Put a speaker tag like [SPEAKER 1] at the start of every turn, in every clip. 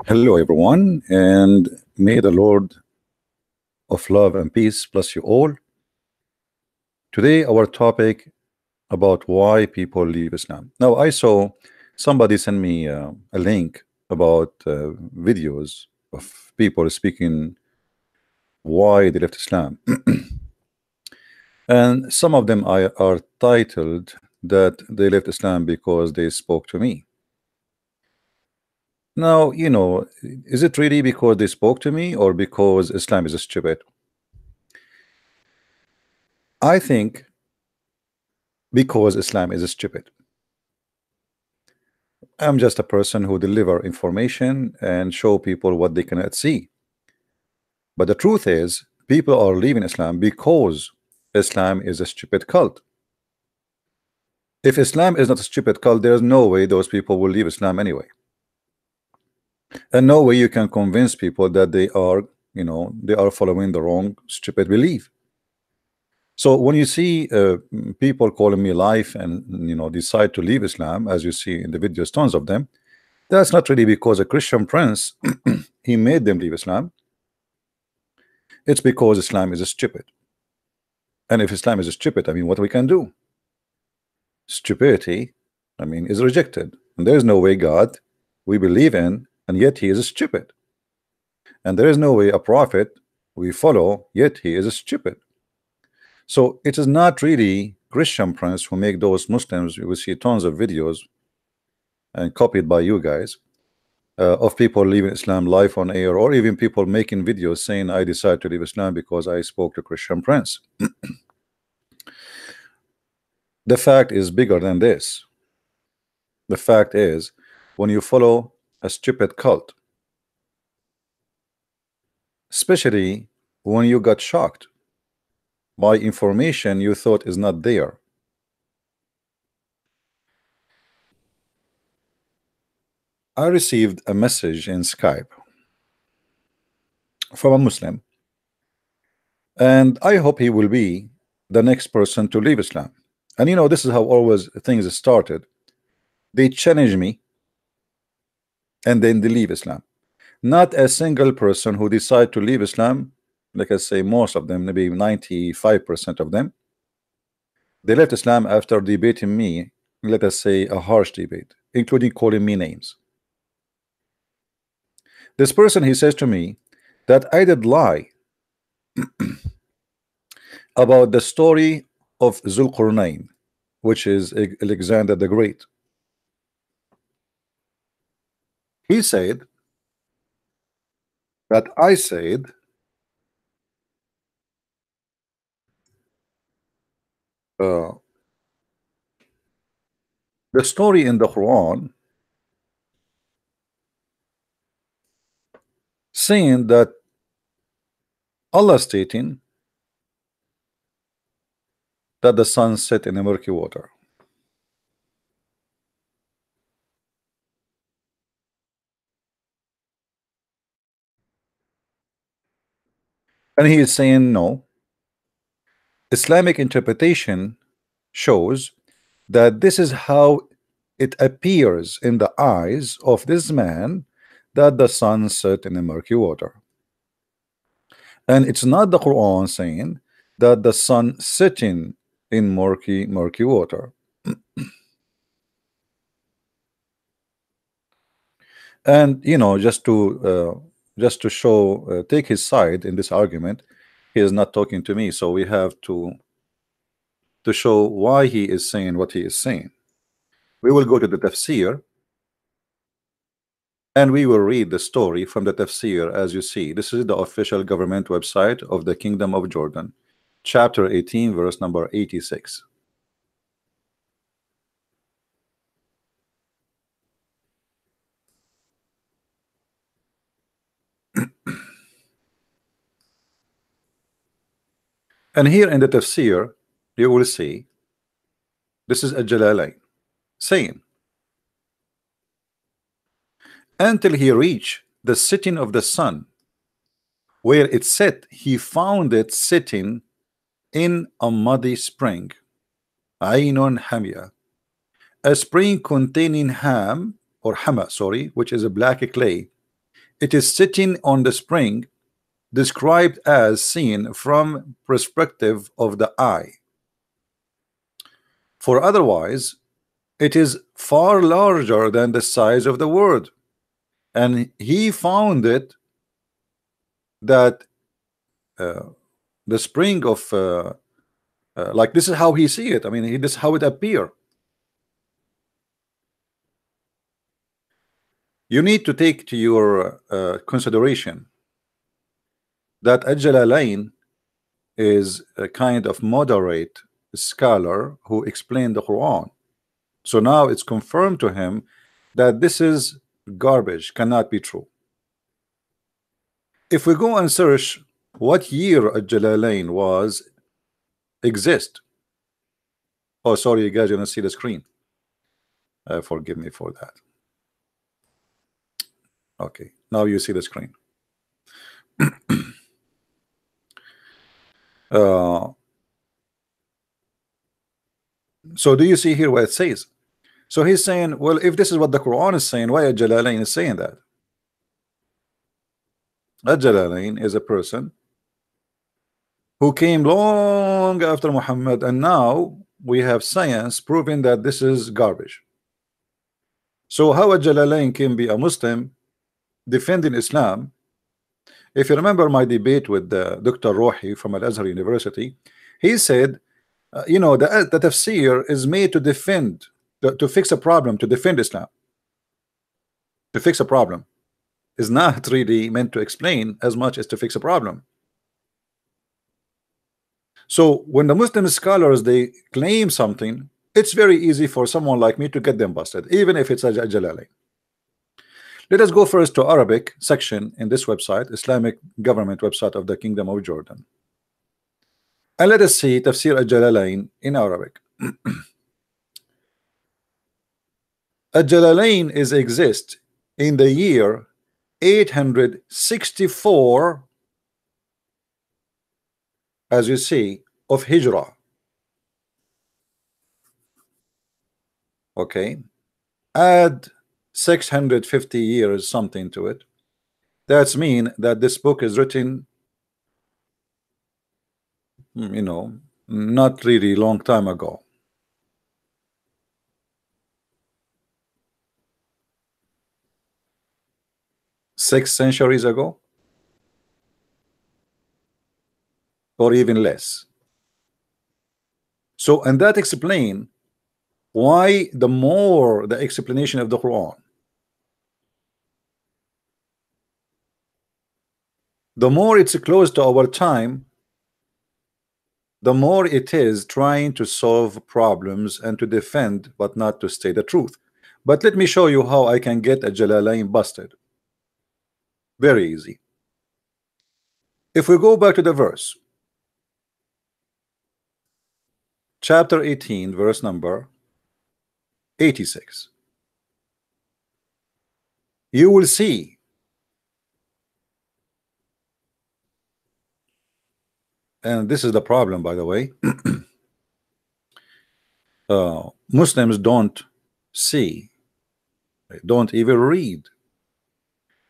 [SPEAKER 1] Hello, everyone, and may the Lord of love and peace bless you all. Today, our topic about why people leave Islam. Now, I saw somebody send me a link about videos of people speaking why they left Islam, and some of them are titled that they left Islam because they spoke to me. Now, is it really because they spoke to me or because Islam is stupid? I think because Islam is stupid. I'm just a person who deliver information and show people what they cannot see. But the truth is, people are leaving Islam because Islam is a stupid cult. If Islam is not a stupid cult, there's no way those people will leave Islam anyway. And no way you can convince people that they are following the wrong stupid belief. So when you see people calling me life and decide to leave Islam, as you see in the videos, tons of them, that's not really because a Christian prince he made them leave Islam. It's because Islam is stupid. And if Islam is stupid, I mean, what we can do? Stupidity, I mean, is rejected. And there is no way God we believe in, and yet he is stupid. And there is no way a prophet we follow, yet he is stupid. So it is not really Christian prince who make those Muslims. You will see tons of videos and copied by you guys of people leaving Islam live on air, or even people making videos saying I decided to leave Islam because I spoke to Christian prince. The fact is bigger than this. The fact is, when you follow a stupid cult, especially when you got shocked by information you thought is not there. I received a message in Skype from a Muslim, and I hope he will be the next person to leave Islam. And this is how always things started. They challenge me and then they leave Islam. Not a single person who decide to leave Islam, like I say, most of them, maybe 95% of them, they left Islam after debating me, let us say a harsh debate, including calling me names. This person, he says to me that I did lie about the story of Zulqarnain, which is Alexander the Great. He said that I said the story in the Quran saying that Allah stating that the sun set in a murky water. And he is saying no. Islamic interpretation shows that this is how it appears in the eyes of this man, that the sun set in a murky water. And it's not the Quran saying that the sun setting in murky water. And just to show take his side in this argument, he is not talking to me, so we have to show why he is saying what he is saying. We will go to the tafsir and we will read the story from the tafsir. As you see, this is the official government website of the Kingdom of Jordan, chapter 18, verse number 86. And here in the tafsir you will see this is a Jalalain saying, until he reached the setting of the sun, where it set, he found it sitting in a muddy spring, Ainun Hamia, a spring containing ham or hama, sorry, which is a black clay, it is sitting on the spring, described as seen from perspective of the eye. For otherwise, it is far larger than the size of the world. And he found it that the spring of like this is how he see it. I mean, this is how it appear. You need to take to your consideration that Al-Jalalain is a kind of moderate scholar who explained the Quran. So now it's confirmed to him that this is garbage, cannot be true. If we go and search what year Al-Jalalain was exist. Oh, sorry, you guys, you don't see the screen. Forgive me for that. Okay, now you see the screen. So do you see here what it says? So he's saying, well, if this is what the Quran is saying, why Al-Jalalain is saying that? Al-Jalalain is a person who came long after Muhammad, and now we have science proving that this is garbage. So how Al-Jalalain can be a Muslim defending Islam? If you remember my debate with Dr. Rohi from Al-Azhar University, he said, you know, the tafsir is made to defend, to fix a problem, to defend Islam. To fix a problem is not really meant to explain as much as to fix a problem. So when the Muslim scholars, they claim something, it's very easy for someone like me to get them busted, even if it's a Jalalain. Let us go first to Arabic section in this website, Islamic government website of the Kingdom of Jordan. And let us see Tafsir Al-Jalalain in Arabic. Al-Jalalain exist in the year 864, as you see, of Hijrah. Okay, add 650 years something to it. That's mean that this book is written, you know, not really long time ago. Six centuries ago, or even less. So, and that explain why the more the explanation of the Quran, the more it's close to our time, the more it is trying to solve problems and to defend, but not to say the truth. But let me show you how I can get a Jalalain busted. Very easy. If we go back to the verse, chapter 18, verse number 86, you will see and this is the problem, by the way. Muslims don't see, don't even read,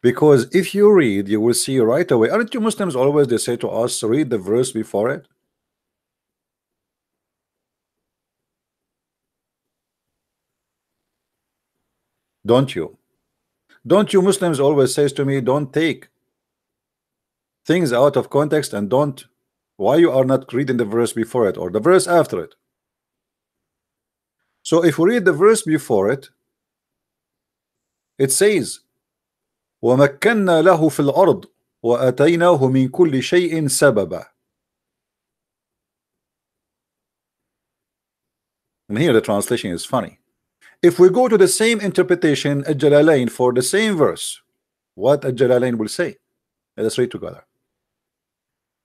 [SPEAKER 1] because if you read, you will see right away. Aren't you Muslims always, they say to us, read the verse before it? Don't you? Don't you Muslims always says to me, don't take things out of context, and don't, why you are not reading the verse before it or the verse after it? So if we read the verse before it, it says وَمَكَّنَّا لَهُ فِي الْأَرْضِ وَأَتَيْنَاهُ مِنْ كُلِّ شَيْءٍ سَبَبًا. And here the translation is funny. If we go to the same interpretation at Jalalain for the same verse, what Jalalain will say? Let us read together.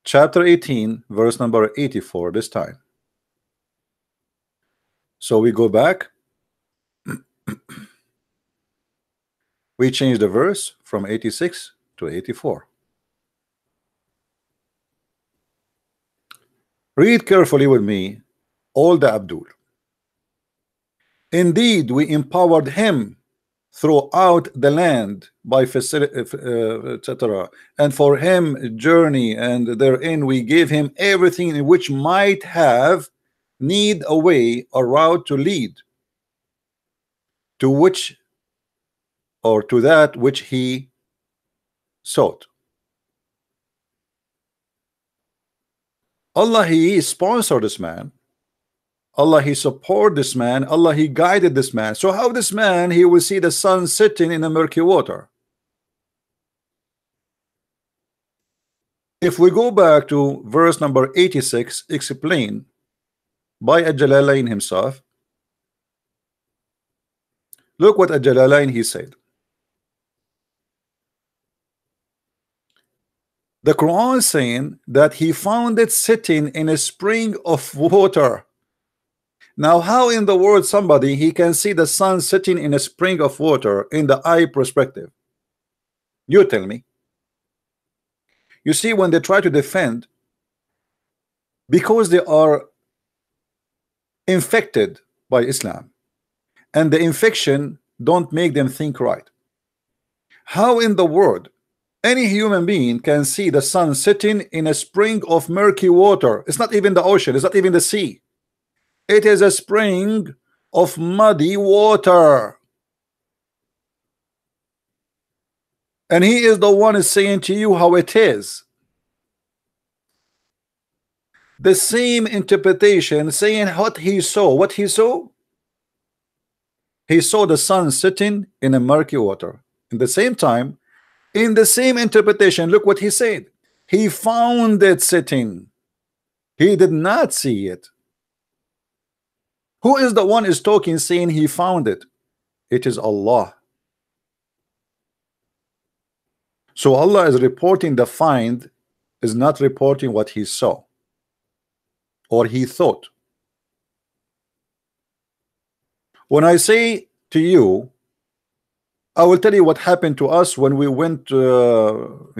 [SPEAKER 1] Chapter 18, verse number 84 this time. So we go back. We change the verse from 86 to 84. Read carefully with me, all the Abdul. Indeed, we empowered him throughout the land by facility, etc. And for him journey, and therein we gave him everything in which might have need a way, a route to lead to which, or to that which he sought. Allah, he sponsored this man. Allah, he supported this man. Allah, he guided this man. So how this man, he will see the sun sitting in the murky water? If we go back to verse number 86, explained by Al-Jalalain himself, look what Al-Jalalain he said. The Quran is saying that he found it sitting in a spring of water. Now, how in the world somebody he can see the sun sitting in a spring of water in the eye perspective? You tell me. You see, when they try to defend, because they are infected by Islam, and the infection don't make them think right. How in the world any human being can see the sun sitting in a spring of murky water? It's not even the ocean, it's not even the sea. It is a spring of muddy water. And he is the one is saying to you how it is. The same interpretation saying what he saw. What he saw? He saw the sun sitting in a murky water. In the same time, in the same interpretation, look what he said. He found it sitting. He did not see it. Who is the one is talking saying he found it? It is Allah. So Allah is reporting the find, is not reporting what he saw or he thought. When I say to you, I will tell you what happened to us when we went 2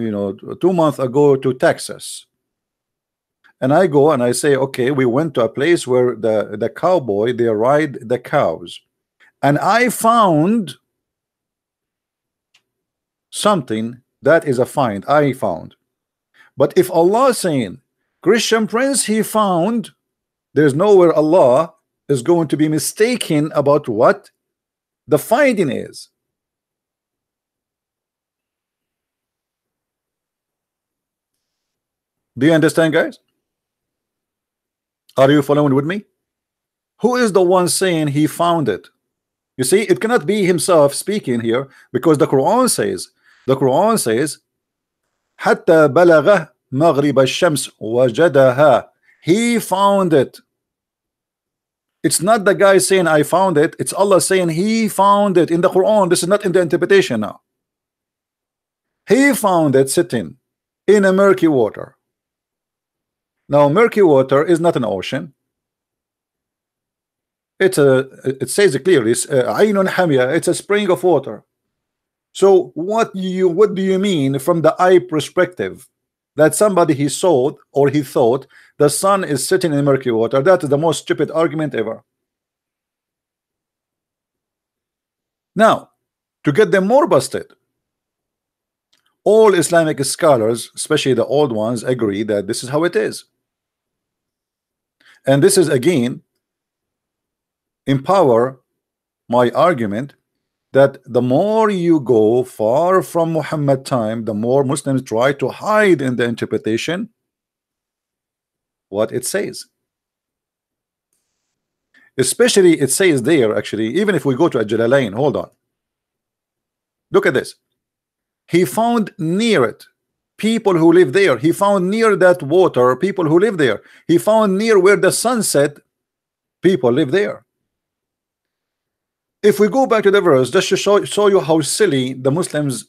[SPEAKER 1] months ago to Texas. And I go and I say, okay, we went to a place where the cowboy, they ride the cows, and I found something that is a find. I found. But if Allah is saying Christian Prince he found, there's nowhere Allah is going to be mistaken about what the finding is. Do you understand, guys? Are you following with me? Who is the one saying he found it? You see, it cannot be himself speaking here, because the Quran says, حتى بلغ مغرب الشمس وجدها. He found it. It's not the guy saying I found it, it's Allah saying he found it in the Quran. This is not in the interpretation now. He found it sitting in a murky water. Now, murky water is not an ocean. It says it clearly, it's Aynun Hamia, it's a spring of water. So what do you mean from the eye perspective that somebody he saw or he thought the sun is sitting in murky water? That is the most stupid argument ever. Now, to get them more busted, all Islamic scholars, especially the old ones, agree that this is how it is. And this is again empower my argument that the more you go far from Muhammad time, the more Muslims try to hide in the interpretation what it says. Especially it says there, actually, even if we go to Al-Jalalain, hold on. Look at this. He found near it people who live there. He found near that water people who live there. He found near where the sun set people live there. If we go back to the verse, just to show you how silly the Muslims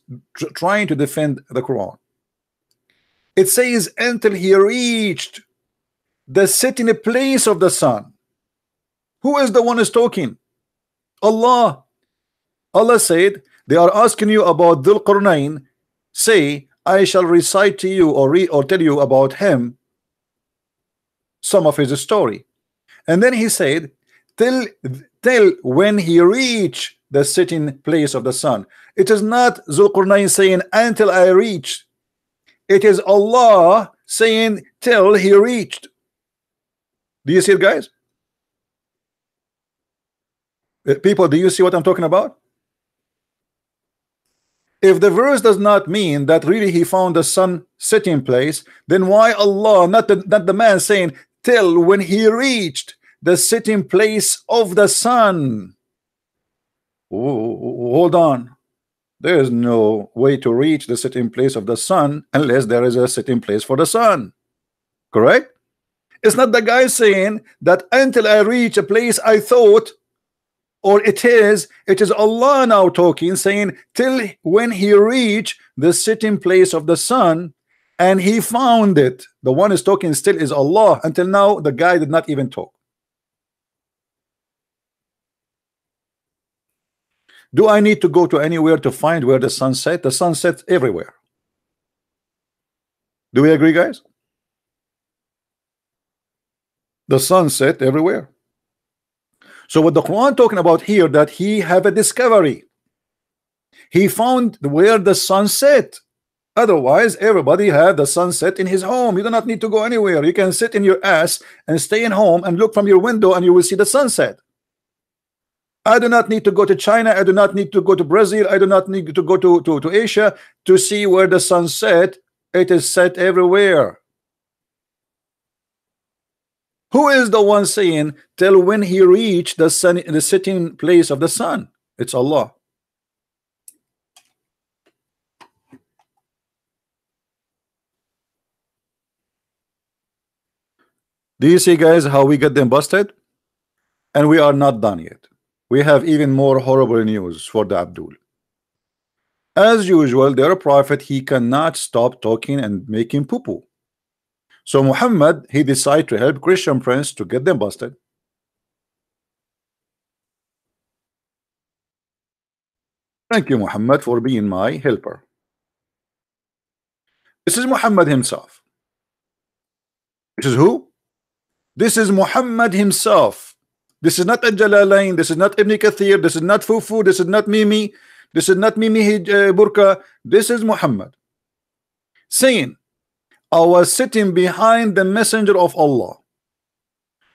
[SPEAKER 1] trying to defend the Quran. It says until he reached the sitting place of the sun. Who is the one who's talking? Allah. Allah said, they are asking you about Dhul Qarnayn. Say, I shall recite to you or tell you about him some of his story. And then he said, till when he reached the sitting place of the sun. It is not Zulqarnain saying until I reach. It is Allah saying till he reached. Do you see it, guys? People, do you see what I'm talking about? If the verse does not mean that really he found the sun sitting place, then why Allah, not the man saying till when he reached the sitting place of the sun? Hold on. There is no way to reach the sitting place of the sun unless there is a sitting place for the sun. Correct? It's not the guy saying that until I reach a place I thought, or it is Allah now talking, saying till when he reached the sitting place of the sun and he found it. The one is talking still is Allah. Until now the guy did not even talk. Do I need to go to anywhere to find where the sun set? The sun sets everywhere. Do we agree, guys? The sun set everywhere. So what the Quran talking about here, that he have a discovery. He found where the sun set. Otherwise, everybody have the sunset in his home. You do not need to go anywhere. You can sit in your ass and stay in home and look from your window and you will see the sunset. I do not need to go to China. I do not need to go to Brazil. I do not need to go to Asia to see where the sun set. It is set everywhere. Who is the one saying till when he reached the sun, the sitting place of the sun? It's Allah. Do you see, guys, how we get them busted? And we are not done yet. We have even more horrible news for the Abdul. As usual, their prophet, he cannot stop talking and making poo-poo. So Muhammad, he decided to help Christian Prince to get them busted. Thank you, Muhammad, for being my helper. This is Muhammad himself. This is who? This is Muhammad himself. This is not Al-Jalalain. This is not Ibn Kathir. This is not Fufu. This is not Mimi. This is not Mimi Burka. This is Muhammad saying, I was sitting behind the messenger of Allah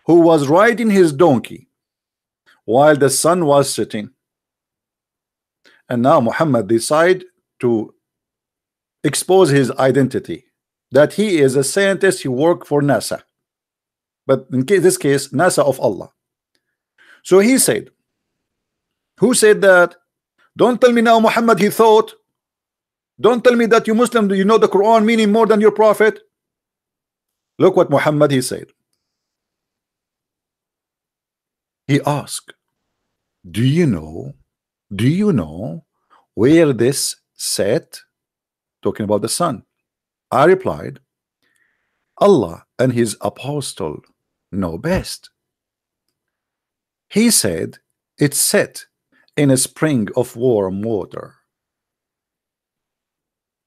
[SPEAKER 1] who was riding his donkey while the sun was setting. And now Muhammad decided to expose his identity, that he is a scientist. He worked for NASA, but in this case NASA of Allah. So he said, who said that? Don't tell me now Muhammad he thought. Don't tell me that you Muslim, do you know the Quran meaning more than your prophet? Look what Muhammad he said. He asked, do you know where this set? Talking about the sun. I replied, Allah and his apostle know best. He said, it's set in a spring of warm water.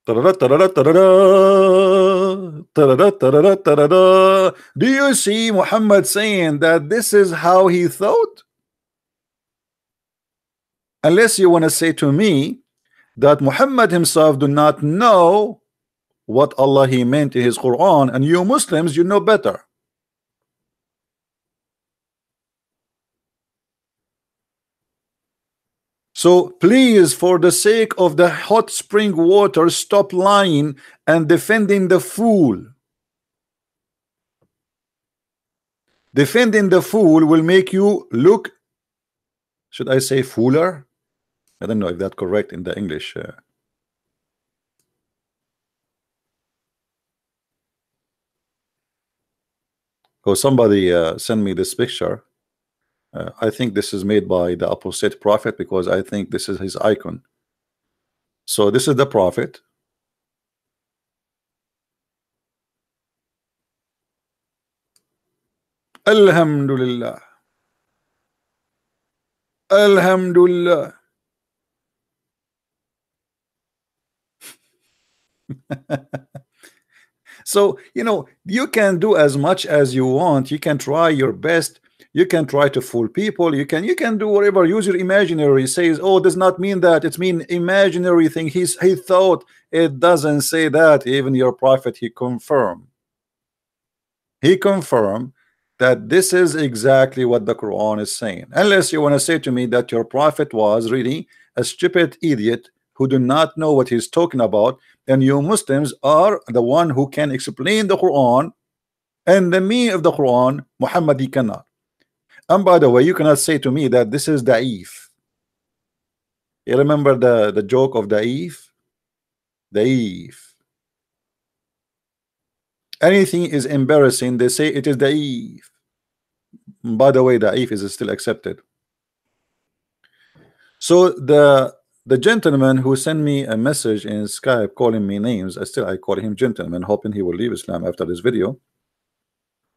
[SPEAKER 1] Do you see Muhammad saying that this is how he thought? Unless you want to say to me that Muhammad himself do not know what Allah he meant in his Quran, and you Muslims, you know better. So please, for the sake of the hot spring water, stop lying and defending the fool. Defending the fool will make you look, should I say fooler? I don't know if that's correct in the English. Oh, somebody send me this picture. I think this is made by the opposite prophet, because I think this is his icon. So this is the prophet. Alhamdulillah. Alhamdulillah. So, you know, you can do as much as you want. You can try your best You can try to fool people. You can do whatever. Use your imaginary. Says, oh, does not mean that. It's mean imaginary thing. He thought. It doesn't say that. Even your prophet, he confirmed. He confirmed that this is exactly what the Quran is saying. Unless you want to say to me that your prophet was really a stupid idiot who do not know what he's talking about, and you Muslims are the one who can explain the Quran and the meaning of the Quran. Muhammad, he cannot. And by the way, you cannot say to me that this is da'if. You remember the joke of da'if? Da'if. Anything is embarrassing, they say it is da'if. By the way, da'if is still accepted. So the gentleman who sent me a message in Skype calling me names, I call him gentleman, hoping he will leave Islam after this video.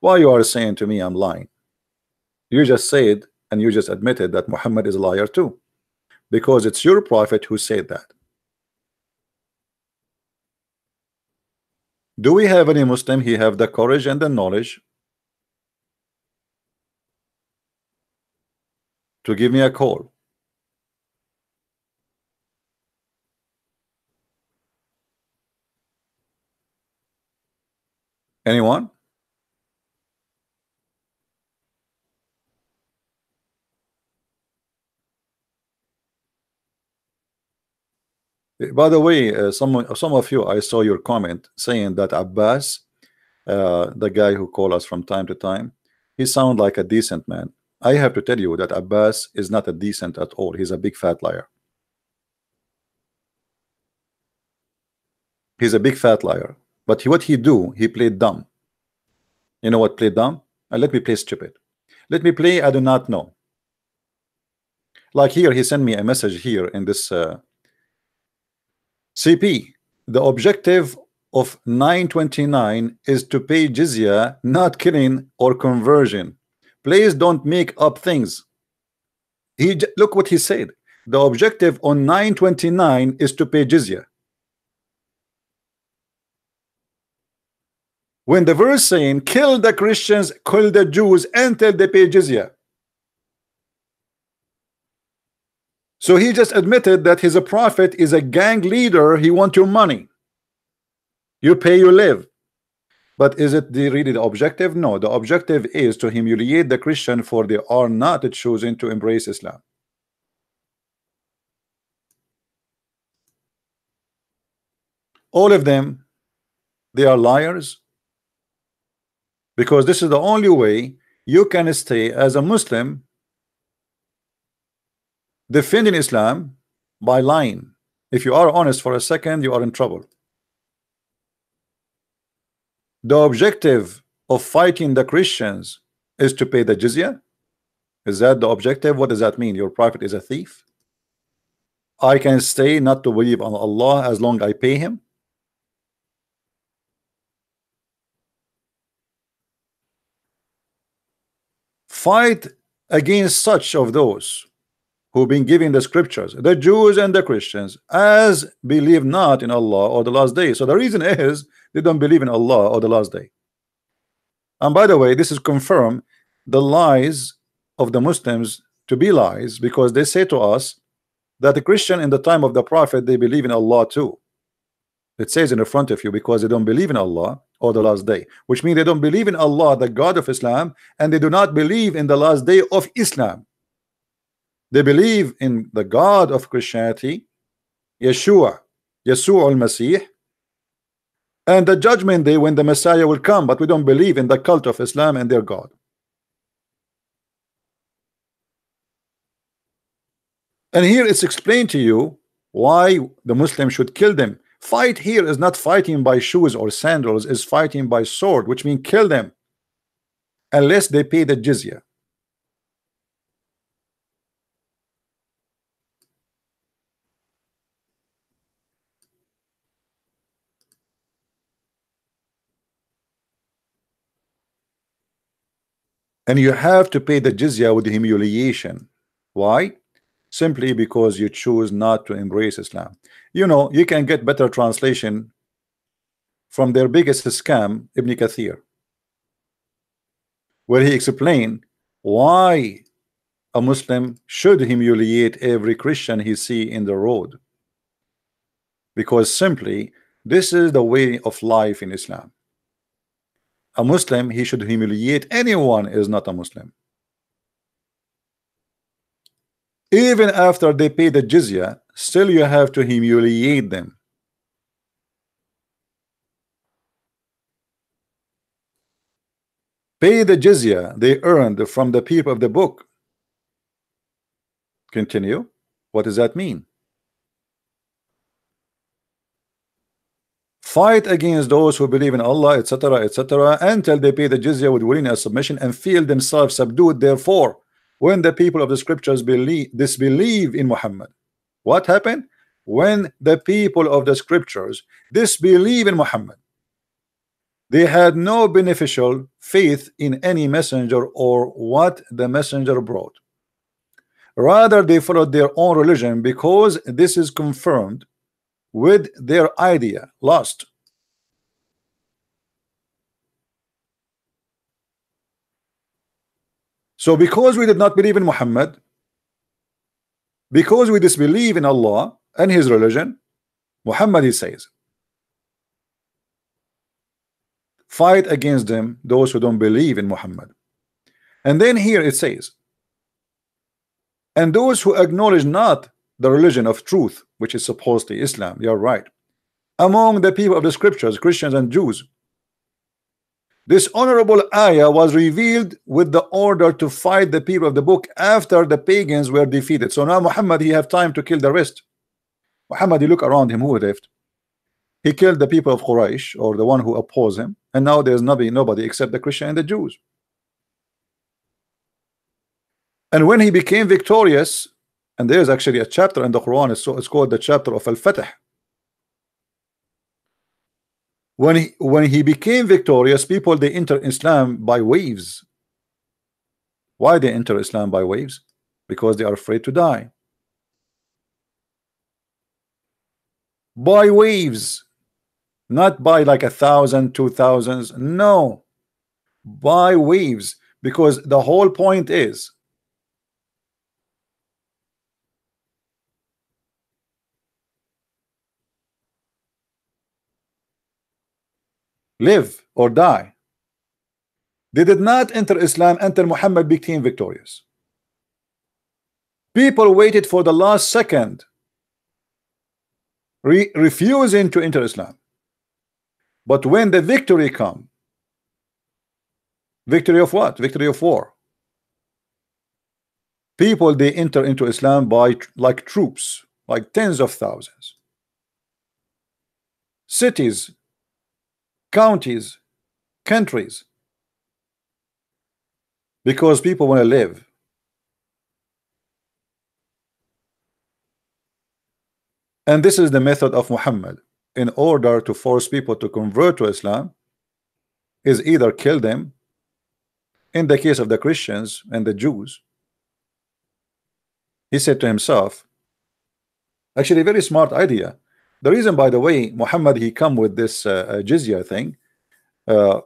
[SPEAKER 1] Why you are saying to me I'm lying? You just said, and you just admitted that Muhammad is a liar too, because it's your prophet who said that. Do we have any Muslim he have the courage and the knowledge to give me a call? Anyone? By the way, some of you, I saw your comment saying that Abbas, the guy who call us from time to time, he sound like a decent man. I have to tell you that Abbas is not a decent at all. He's a big fat liar. He's a big fat liar. But what he do, he played dumb. You know what, play dumb? Let me play stupid. Let me play I do not know. Like here, he sent me a message here in this CP. The objective of 929 is to pay jizya, not killing or conversion. Please don't make up things. Look what he said. The objective on 929 is to pay jizya. When the verse saying kill the Christians, kill the Jews until they pay jizya. So he just admitted that he's a prophet, is a gang leader. He want your money. You pay, you live. But is it really the objective? No, the objective is to humiliate the Christian, for they are not choosing to embrace Islam. All of them, they are liars, because this is the only way you can stay as a Muslim defending Islam, by lying. If you are honest for a second, you are in trouble. The objective of fighting the Christians is to pay the jizya. Is that the objective? What does that mean? Your prophet is a thief? I can stay not to believe on Allah as long as I pay him? Fight against such of those who've been given the scriptures, the Jews and the Christians, as believe not in Allah or the last day. So the reason is they don't believe in Allah or the last day. And by the way, this is confirmed the lies of the Muslims to be lies, because they say to us that the Christian in the time of the prophet, they believe in Allah too. It says in the front of you, because they don't believe in Allah or the last day, which means they don't believe in Allah, the God of Islam, and they do not believe in the last day of Islam. They believe in the God of Christianity, Yeshua al-Masih, and the judgment day when the Messiah will come, but we don't believe in the cult of Islam and their God. And here it's explained to you why the Muslim should kill them. Fight here is not fighting by shoes or sandals, is fighting by sword, which means kill them unless they pay the jizya. And you have to pay the jizya with humiliation. Why? Simply because you choose not to embrace Islam. You know, you can get better translation from their biggest scam, Ibn Kathir, where he explained why a Muslim should humiliate every Christian he see in the road, because simply this is the way of life in Islam. A Muslim, he should humiliate anyone is not a Muslim, even after they pay the jizya. Still you have to humiliate them. Pay the jizya they earned from the people of the book. Continue. What does that mean? Fight against those who believe in Allah, etc., etc., until they pay the jizya with willingness, submission, and feel themselves subdued. Therefore, when the people of the scriptures disbelieve in Muhammad, what happened? When the people of the scriptures disbelieve in Muhammad, they had no beneficial faith in any messenger or what the messenger brought. Rather, they followed their own religion because this is confirmed with their idea lost. So because we did not believe in Muhammad, because we disbelieve in Allah and his religion, Muhammad, he says, fight against them, those who don't believe in Muhammad. And then here it says, and those who acknowledge not the religion of truth, which is supposedly Islam. You're right. Among the people of the scriptures, Christians and Jews, this honorable ayah was revealed with the order to fight the people of the book after the pagans were defeated. So now Muhammad, he have time to kill the rest. Muhammad, you look around him, who left? He killed the people of Quraysh, or the one who oppose him, and now there's nobody except the Christian and the Jews. And when he became victorious, and there's actually a chapter in the Quran, it's called the chapter of Al-Fatih. When he became victorious, people, they enter Islam by waves. Why they enter Islam by waves? Because they are afraid to die. By waves, not by like 1,000, 2,000s, no, by waves, because the whole point is live or die. They did not enter Islam until Muhammad became victorious. People waited for the last second, refusing to enter Islam. But when the victory come, victory of what? Victory of war. People, they enter into Islam by like troops, like tens of thousands. Cities, counties, countries, because people want to live. And this is the method of Muhammad in order to force people to convert to Islam, is either kill them, in the case of the Christians and the Jews. He said to himself, actually a very smart idea. The reason, by the way, Muhammad, he come with this jizya thing, the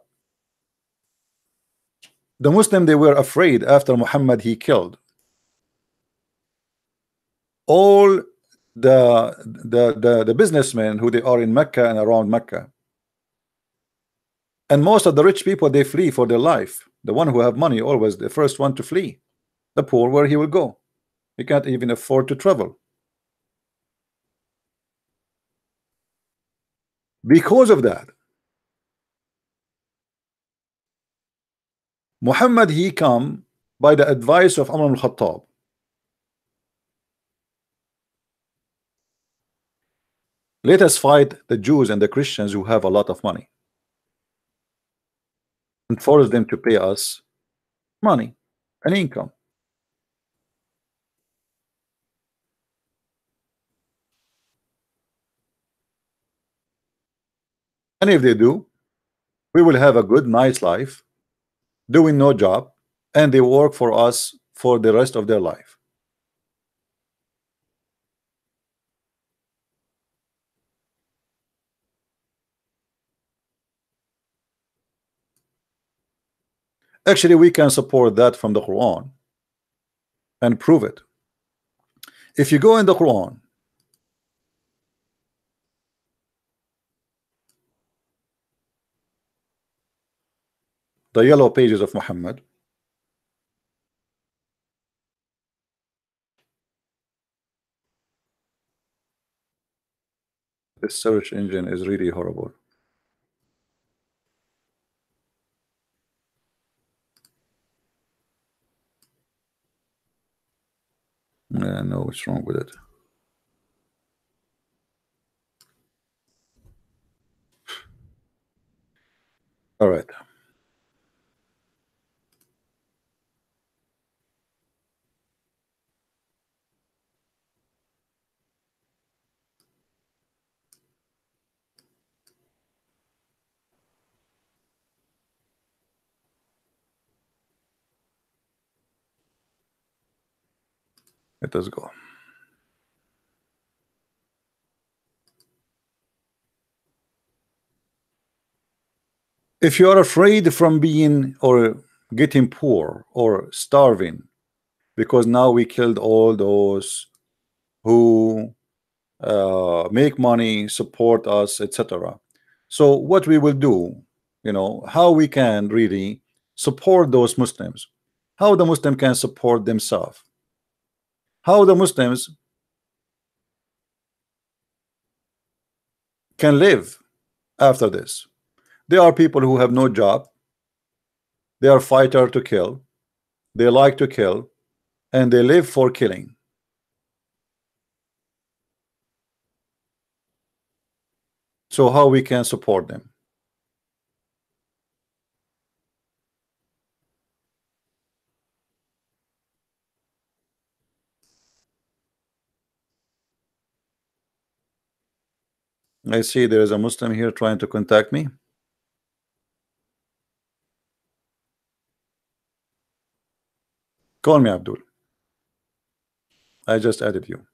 [SPEAKER 1] Muslim, they were afraid after Muhammad, he killed all the businessmen who they are in Mecca and around Mecca, and most of the rich people, they flee for their life. The one who have money always the first one to flee. The poor, where he will go? He can't even afford to travel. Because of that, Muhammad, he come by the advice of Umar al-Khattab. Let us fight the Jews and the Christians who have a lot of money and force them to pay us money and income. And if they do, we will have a good, nice life, doing no job, and they work for us for the rest of their life. Actually, we can support that from the Quran and prove it. If you go in the Quran, the yellow pages of Muhammad, this search engine is really horrible. I know what's wrong with it. All right. Let us go. If you are afraid from being or getting poor or starving, because now we killed all those who make money, support us, etc. So what we will do, how we can really support those Muslims, how the Muslim can support themselves, how the Muslims can live after this. There are people who have no job, they are fighter to kill, they like to kill, and they live for killing. So how we can support them? I see there is a Muslim here trying to contact me. Call me Abdul. I just added you.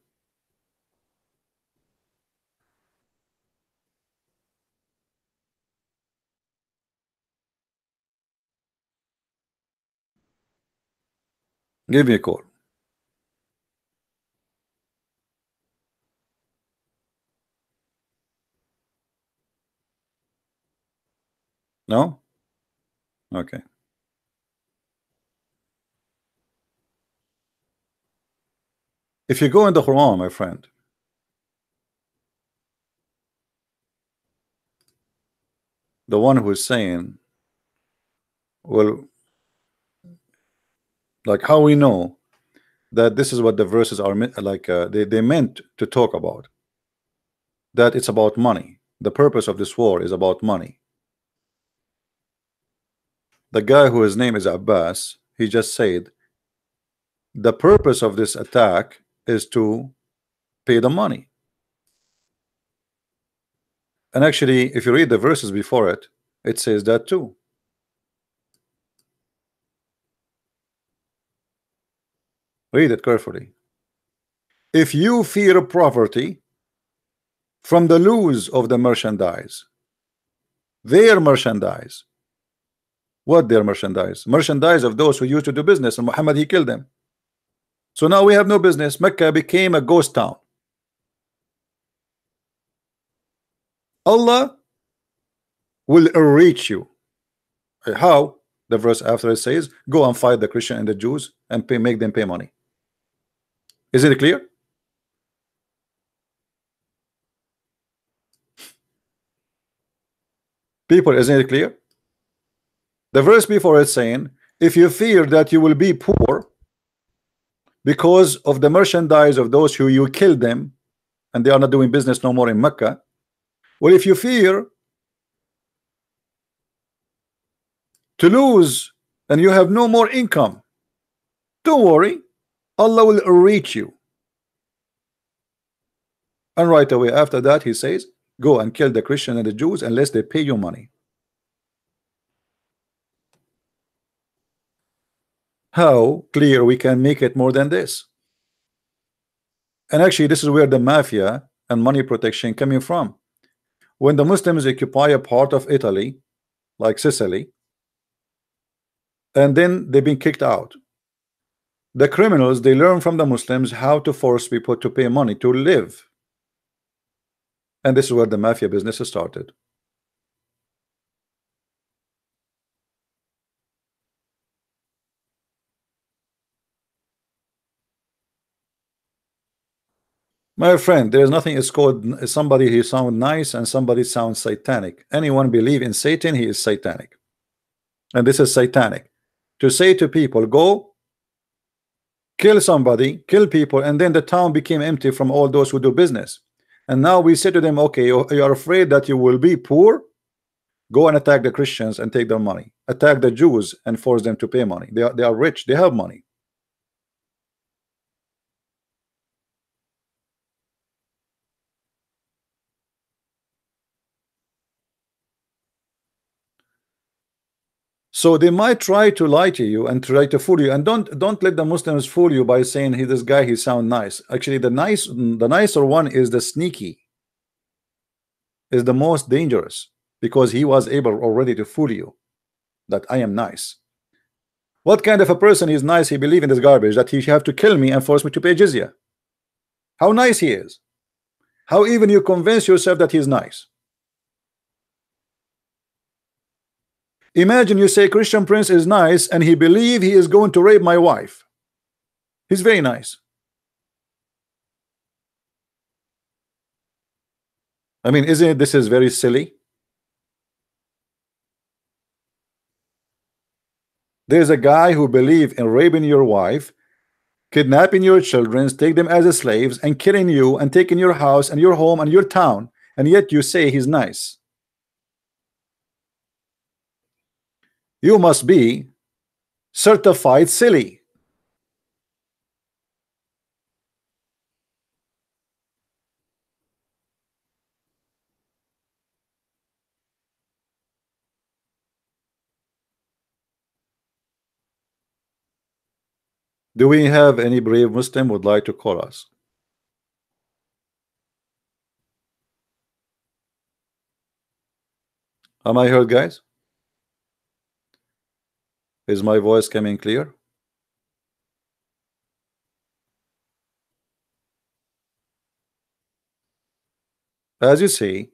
[SPEAKER 1] Give me a call. No? Okay. If you go in the Quran, my friend, the one who is saying, well, like how we know that this is what the verses are like they meant to talk about, that it's about money. The purpose of this war is about money. The guy who his name is Abbas, he just said the purpose of this attack is to pay the money. And actually, if you read the verses before it, it says that too. Read it carefully. If you fear poverty from the loss of the merchandise, their merchandise. What their merchandise? Merchandise of those who used to do business, and Muhammad, he killed them. So now we have no business. Mecca became a ghost town. Allah will enrich you. How? The verse after it says, go and fight the Christian and the Jews and make them pay money. Is it clear? People, isn't it clear? The verse before it's saying, if you fear that you will be poor because of the merchandise of those who you killed them and they are not doing business no more in Mecca, well, if you fear to lose and you have no more income, don't worry, Allah will reach you. And right away after that he says, go and kill the Christian and the Jews unless they pay you money. How clear we can make it more than this? And actually this is where the mafia and money protection coming from. When the Muslims occupy a part of Italy like Sicily, and then they've been kicked out. The criminals, they learn from the Muslims how to force people to pay money to live, and this is where the mafia business started. My friend, there is nothing. It's called somebody who sounds nice and somebody sounds satanic. Anyone believe in Satan, he is satanic, and this is satanic. To say to people, go kill somebody, kill people, and then the town became empty from all those who do business. And now we say to them, okay, you are afraid that you will be poor, go and attack the Christians and take their money, attack the Jews and force them to pay money. They are rich, they have money. So they might try to lie to you and try to fool you, and don't let the Muslims fool you by saying, hey, this guy, he sound nice. Actually, the nicer one is the sneaky, is the most dangerous, because he was able already to fool you that I am nice. What kind of a person is nice? He believe in this garbage that he have to kill me and force me to pay jizya. How nice he is. How even you convince yourself that he's nice. Imagine you say Christian Prince is nice and he believe he is going to rape my wife. He's very nice. I mean, isn't it, this is very silly? There's a guy who believe in raping your wife, kidnapping your children, take them as slaves, and killing you and taking your house and your home and your town, and yet you say he's nice. You must be certified silly. Do we have any brave Muslim would like to call us? Am I heard, guys? Is my voice coming clear? As you see,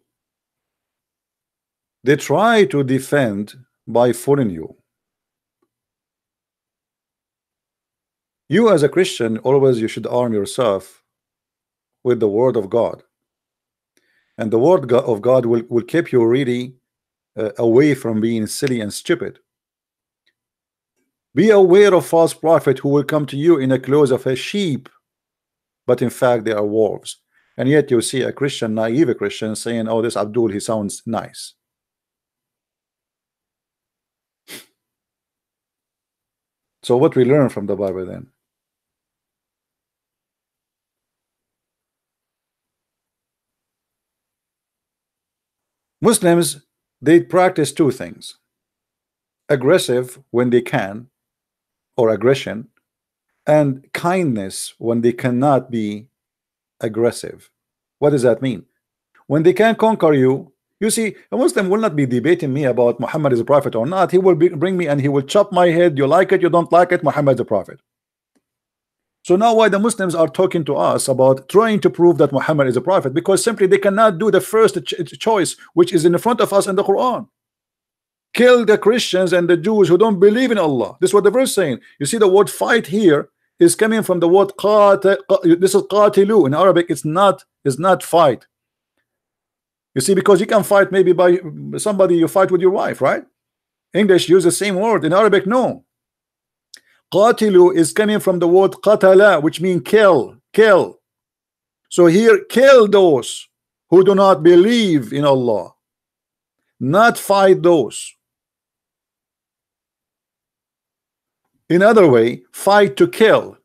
[SPEAKER 1] they try to defend by fooling you. You as a Christian, always you should arm yourself with the word of God, and the word of God will keep you really away from being silly and stupid. Be aware of false prophet who will come to you in the clothes of a sheep, but in fact they are wolves. And yet you see a Christian, naive Christian, saying, oh, this Abdul, he sounds nice. So what we learn from the Bible then? Muslims, they practice two things: aggressive when they can, or aggression, and kindness when they cannot be aggressive. What does that mean? When they can conquer you, you see, a Muslim will not be debating me about Muhammad is a prophet or not. He will bring me and he will chop my head. You like it, you don't like it, Muhammad is a prophet. So now why the Muslims are talking to us about trying to prove that Muhammad is a prophet? Because simply they cannot do the first choice, which is in the front of us in the Quran. Kill the Christians and the Jews who don't believe in Allah. This is what the verse is saying. You see the word fight here is coming from the word qatil. This is qatilu. In Arabic it's not fight. You see, because you can fight maybe by somebody you fight with your wife, right? English use the same word. In Arabic, no. Qatilu is coming from the word qatala, which means kill. So here, kill those who do not believe in Allah, not fight those. In other way, fight to kill.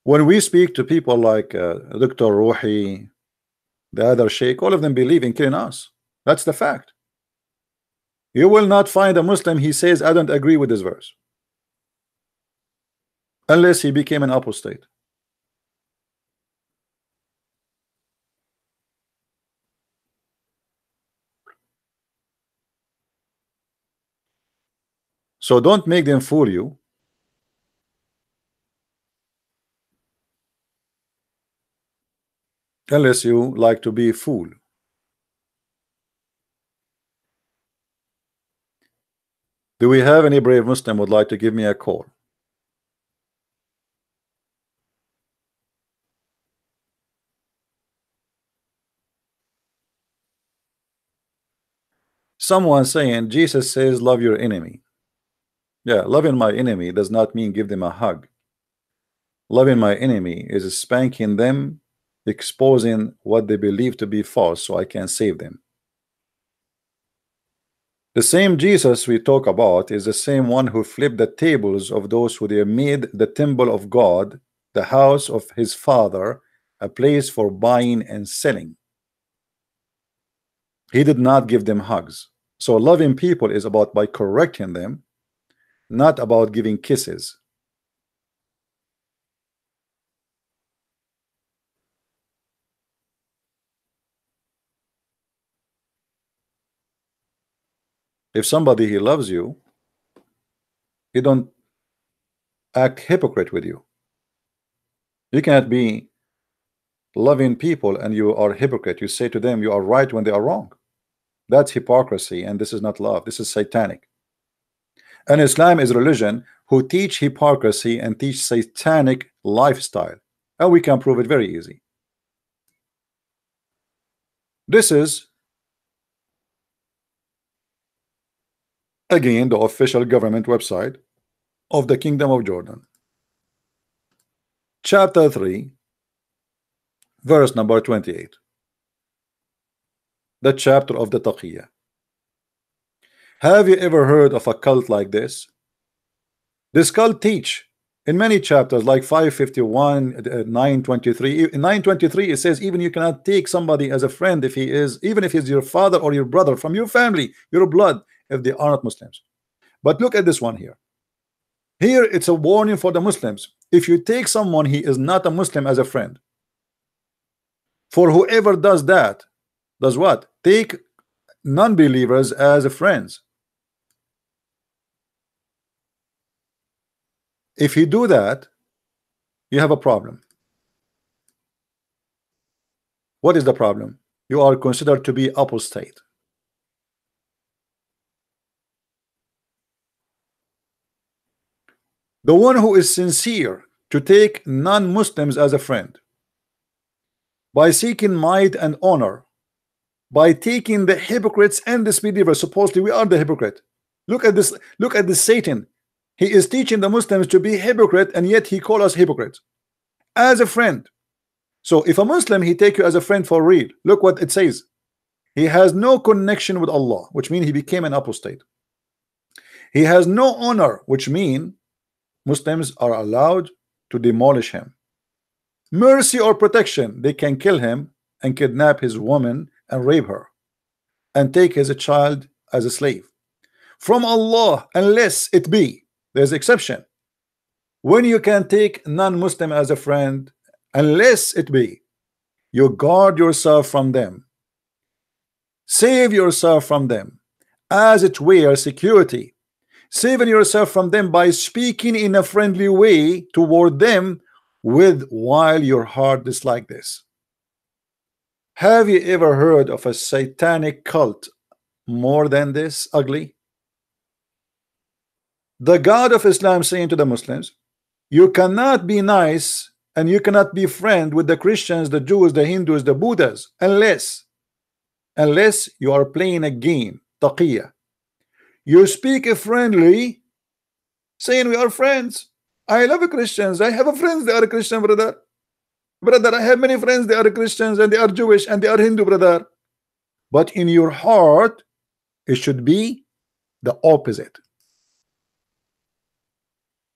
[SPEAKER 1] When we speak to people like Dr. Ruhi, the other sheikh, all of them believe in killing us. That's the fact. You will not find a Muslim he says I don't agree with this verse. unless he became an apostate. So don't make them fool you. Unless you like to be fooled. Do we have any brave Muslim would like to give me a call? Someone saying Jesus says love your enemy. Yeah, loving my enemy does not mean give them a hug. Loving my enemy is spanking them, exposing what they believe to be false so I can save them. The same Jesus we talk about is the same one who flipped the tables of those who they made the temple of God, the house of his father, a place for buying and selling. He did not give them hugs. So loving people is about by correcting them, not about giving kisses. If somebody he loves you, he don't act hypocrite with you. You cannot be loving people and you are hypocrite. You say to them you are right when they are wrong. That's hypocrisy, and this is not love. This is satanic. And Islam is a religion who teach hypocrisy and teach satanic lifestyle, and we can prove it very easy. This is again the official government website of the Kingdom of Jordan, chapter 3, verse number 28, the chapter of the Taqiyya. Have you ever heard of a cult like this? This cult teach in many chapters like 551, 923. In 923 it says even you cannot take somebody as a friend if he is, even if he's your father or your brother from your family, your blood, if they are not Muslims. But look at this one here. Here it's a warning for the Muslims. If you take someone he is not a Muslim as a friend, for whoever does that, does what? Take non-believers as friends. If you do that, you have a problem. What is the problem? You are considered to be apostate. The one who is sincere to take non-Muslims as a friend, by seeking might and honor, by taking the hypocrites and disbelievers. Supposedly we are the hypocrite. Look at this. Look at this Satan. He is teaching the Muslims to be hypocrite, and yet he calls us hypocrites as a friend. So if a Muslim he take you as a friend for real, look what it says. He has no connection with Allah, which means he became an apostate. He has no honor, which means Muslims are allowed to demolish him. Mercy or protection, they can kill him and kidnap his woman and rape her and take his child as a slave from Allah, unless it be, there's exception, when you can take non-Muslim as a friend, unless it be you guard yourself from them, save yourself from them, as it were security, saving yourself from them by speaking in a friendly way toward them, with while your heart is like this. Have you ever heard of a satanic cult more than this ugly? The God of Islam saying to the Muslims, you cannot be nice and you cannot be friend with the Christians, the Jews, the Hindus, the Buddhas, unless you are playing a game, taqiyya. You speak friendly, saying we are friends. I love Christians. I have friends, they are Christian, brother. Brother, I have many friends, they are Christians and they are Jewish and they are Hindu, brother. But in your heart, it should be the opposite.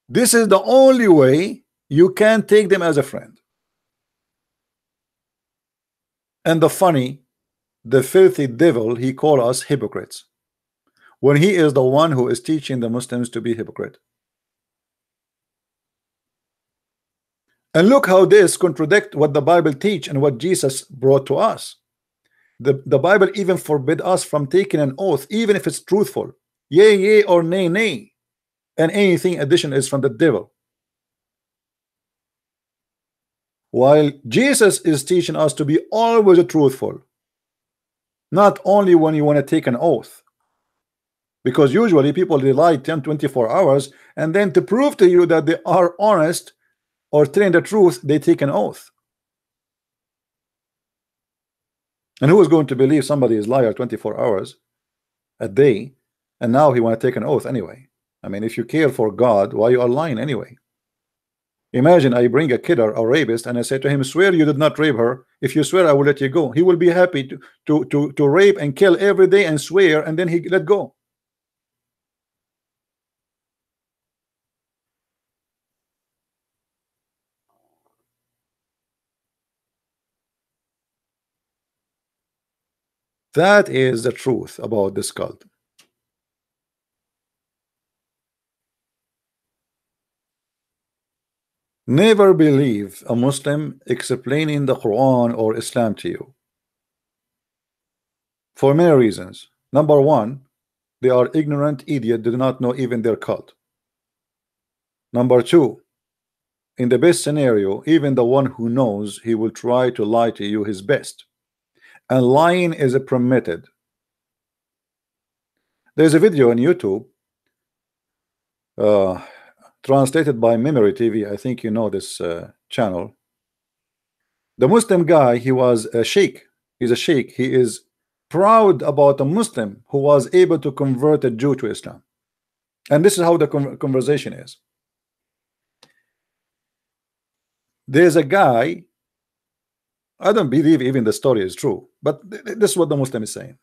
[SPEAKER 1] This is the only way you can take them as a friend. And the funny, the filthy devil, he call us hypocrites, when he is the one who is teaching the Muslims to be hypocrite. And look how this contradict what the Bible teach and what Jesus brought to us. The Bible even forbid us from taking an oath, even if it's truthful. Yea, yea, or nay, nay. And anything addition is from the devil. While Jesus is teaching us to be always truthful, not only when you want to take an oath. Because usually people they lie 10-24 hours, and then to prove to you that they are honest or telling the truth, they take an oath. And who is going to believe somebody is liar 24 hours a day, and now he want to take an oath anyway? I mean, if you care for God, why you are lying anyway? Imagine I bring a killer or rapist and I say to him, swear you did not rape her. If you swear, I will let you go. He will be happy to rape and kill every day and swear, and then he let go. That is the truth about this cult. Never believe a Muslim explaining the Quran or Islam to you for many reasons. Number one, they are ignorant idiot, do not know even their cult. Number two, in the best scenario, even the one who knows, he will try to lie to you his best, and lying is permitted. There's a video on YouTube translated by Memory TV. I think you know this channel. The Muslim guy, he was a sheikh. He's a sheikh. He is proud about a Muslim who was able to convert a Jew to Islam. And this is how the conversation is. There's a guy, I don't believe even the story is true, but this is what the Muslim is saying.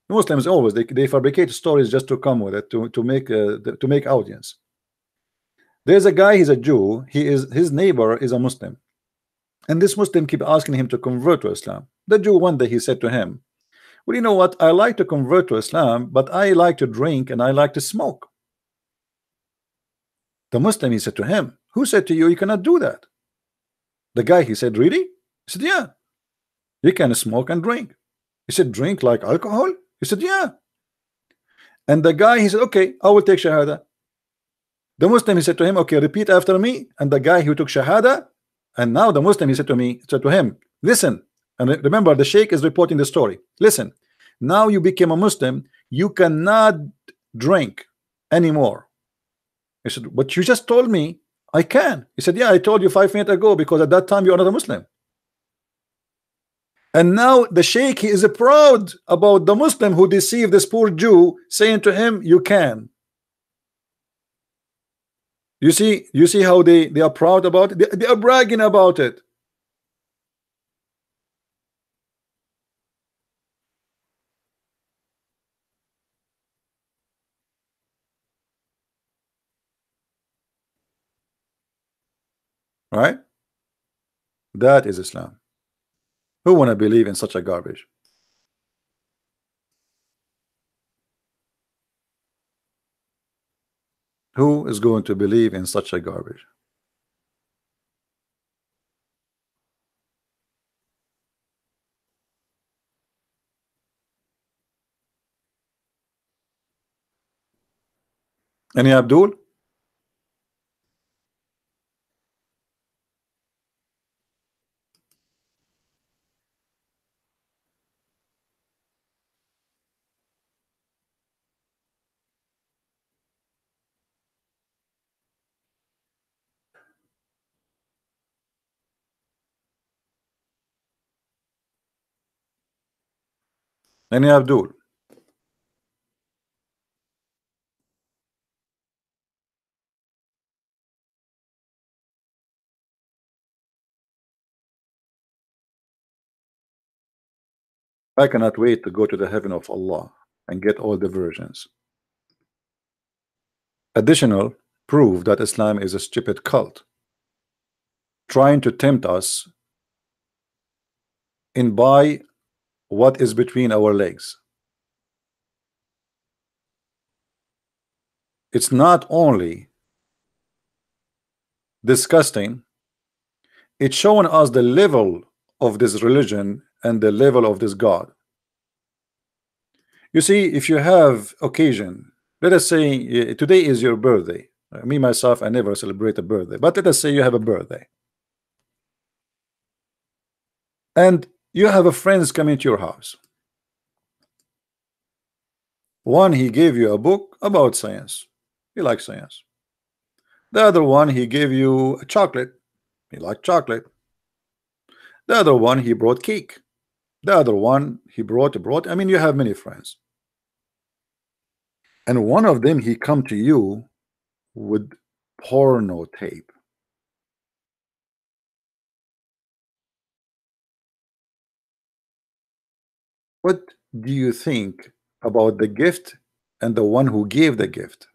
[SPEAKER 1] The Muslims always they fabricate stories just to come with it to make audience. There's a guy, he's a Jew, his neighbor is a Muslim, and this Muslim keep asking him to convert to Islam. The Jew one day he said to him, well, you know what, I like to convert to Islam, but I like to drink and I like to smoke. The Muslim, he said to him, who said to you you cannot do that? The guy, he said, really? He said, yeah, you can smoke and drink. He said, drink like alcohol? He said, yeah. And the guy, he said, okay, I will take Shahada. The Muslim, he said to him, okay, repeat after me. And the guy who took Shahada, and now the Muslim, he said to him, listen, and remember the Sheikh is reporting the story. Listen, now you became a Muslim, you cannot drink anymore. He said, but you just told me I can. He said, yeah, I told you 5 minutes ago, because at that time you are not a Muslim. And now the Sheikh, he is proud about the Muslim who deceived this poor Jew, saying to him, you can. You see how they are proud about it? They are bragging about it. Right? That is Islam. Who want to believe in such a garbage? Who is going to believe in such a garbage? Any Abdul? Any Abdul? I cannot wait to go to the heaven of Allah and get all the versions. Additional proof that Islam is a stupid cult, trying to tempt us in by what is between our legs. It's not only disgusting, It's showing us the level of this religion and the level of this God. You see, if you have occasion, let us say today is your birthday. Me myself, I never celebrate a birthday, but let us say you have a birthday, and you have a friends coming to your house. One, he gave you a book about science. He likes science. The other one, he gave you a chocolate. He liked chocolate. The other one, he brought cake. The other one, he brought. I mean, you have many friends, and one of them, he come to you with porno tape. What do you think about the gift and the one who gave the gift?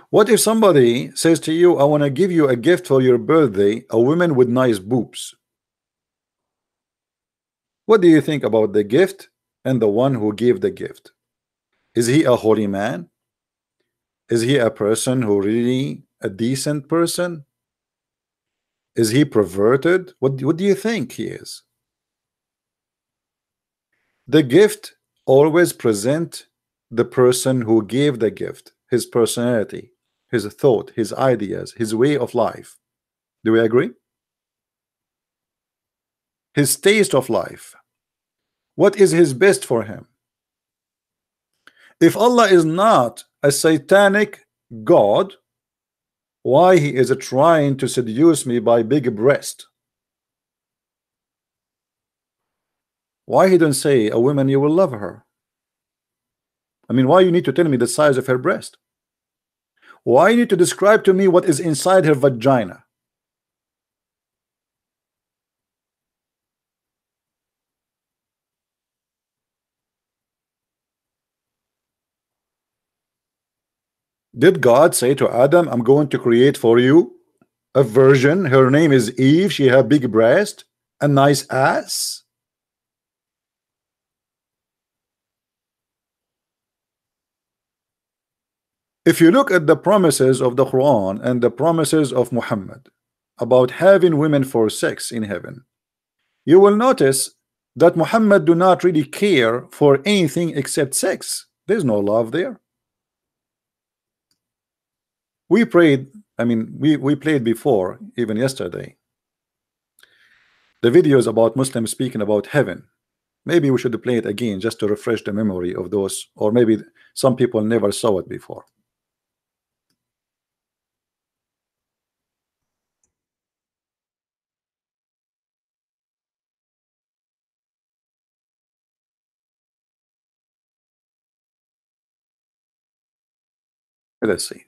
[SPEAKER 1] What if somebody says to you, I want to give you a gift for your birthday, a woman with nice boobs? What do you think about the gift and the one who gave the gift? Is he a holy man? Is he a person who really a decent person? Is he perverted? What do you think he is? The gift always present the person who gave the gift, his personality, his thought, his ideas, his way of life. Do we agree? His taste of life. What is his best for him? If Allah is not a satanic God, why he is trying to seduce me by big breast? Why he don't say a woman you will love her? I mean, why you need to tell me the size of her breast? Why you need to describe to me what is inside her vagina? Did God say to Adam, I'm going to create for you a virgin, her name is Eve, she have big breast, a nice ass? If you look at the promises of the Quran and the promises of Muhammad about having women for sex in heaven, you will notice that Muhammad do not really care for anything except sex. There's no love there. We prayed, I mean, we played before, even yesterday, the videos about Muslims speaking about heaven. Maybe we should play it again just to refresh the memory of those, or maybe some people never saw it before. Let's see.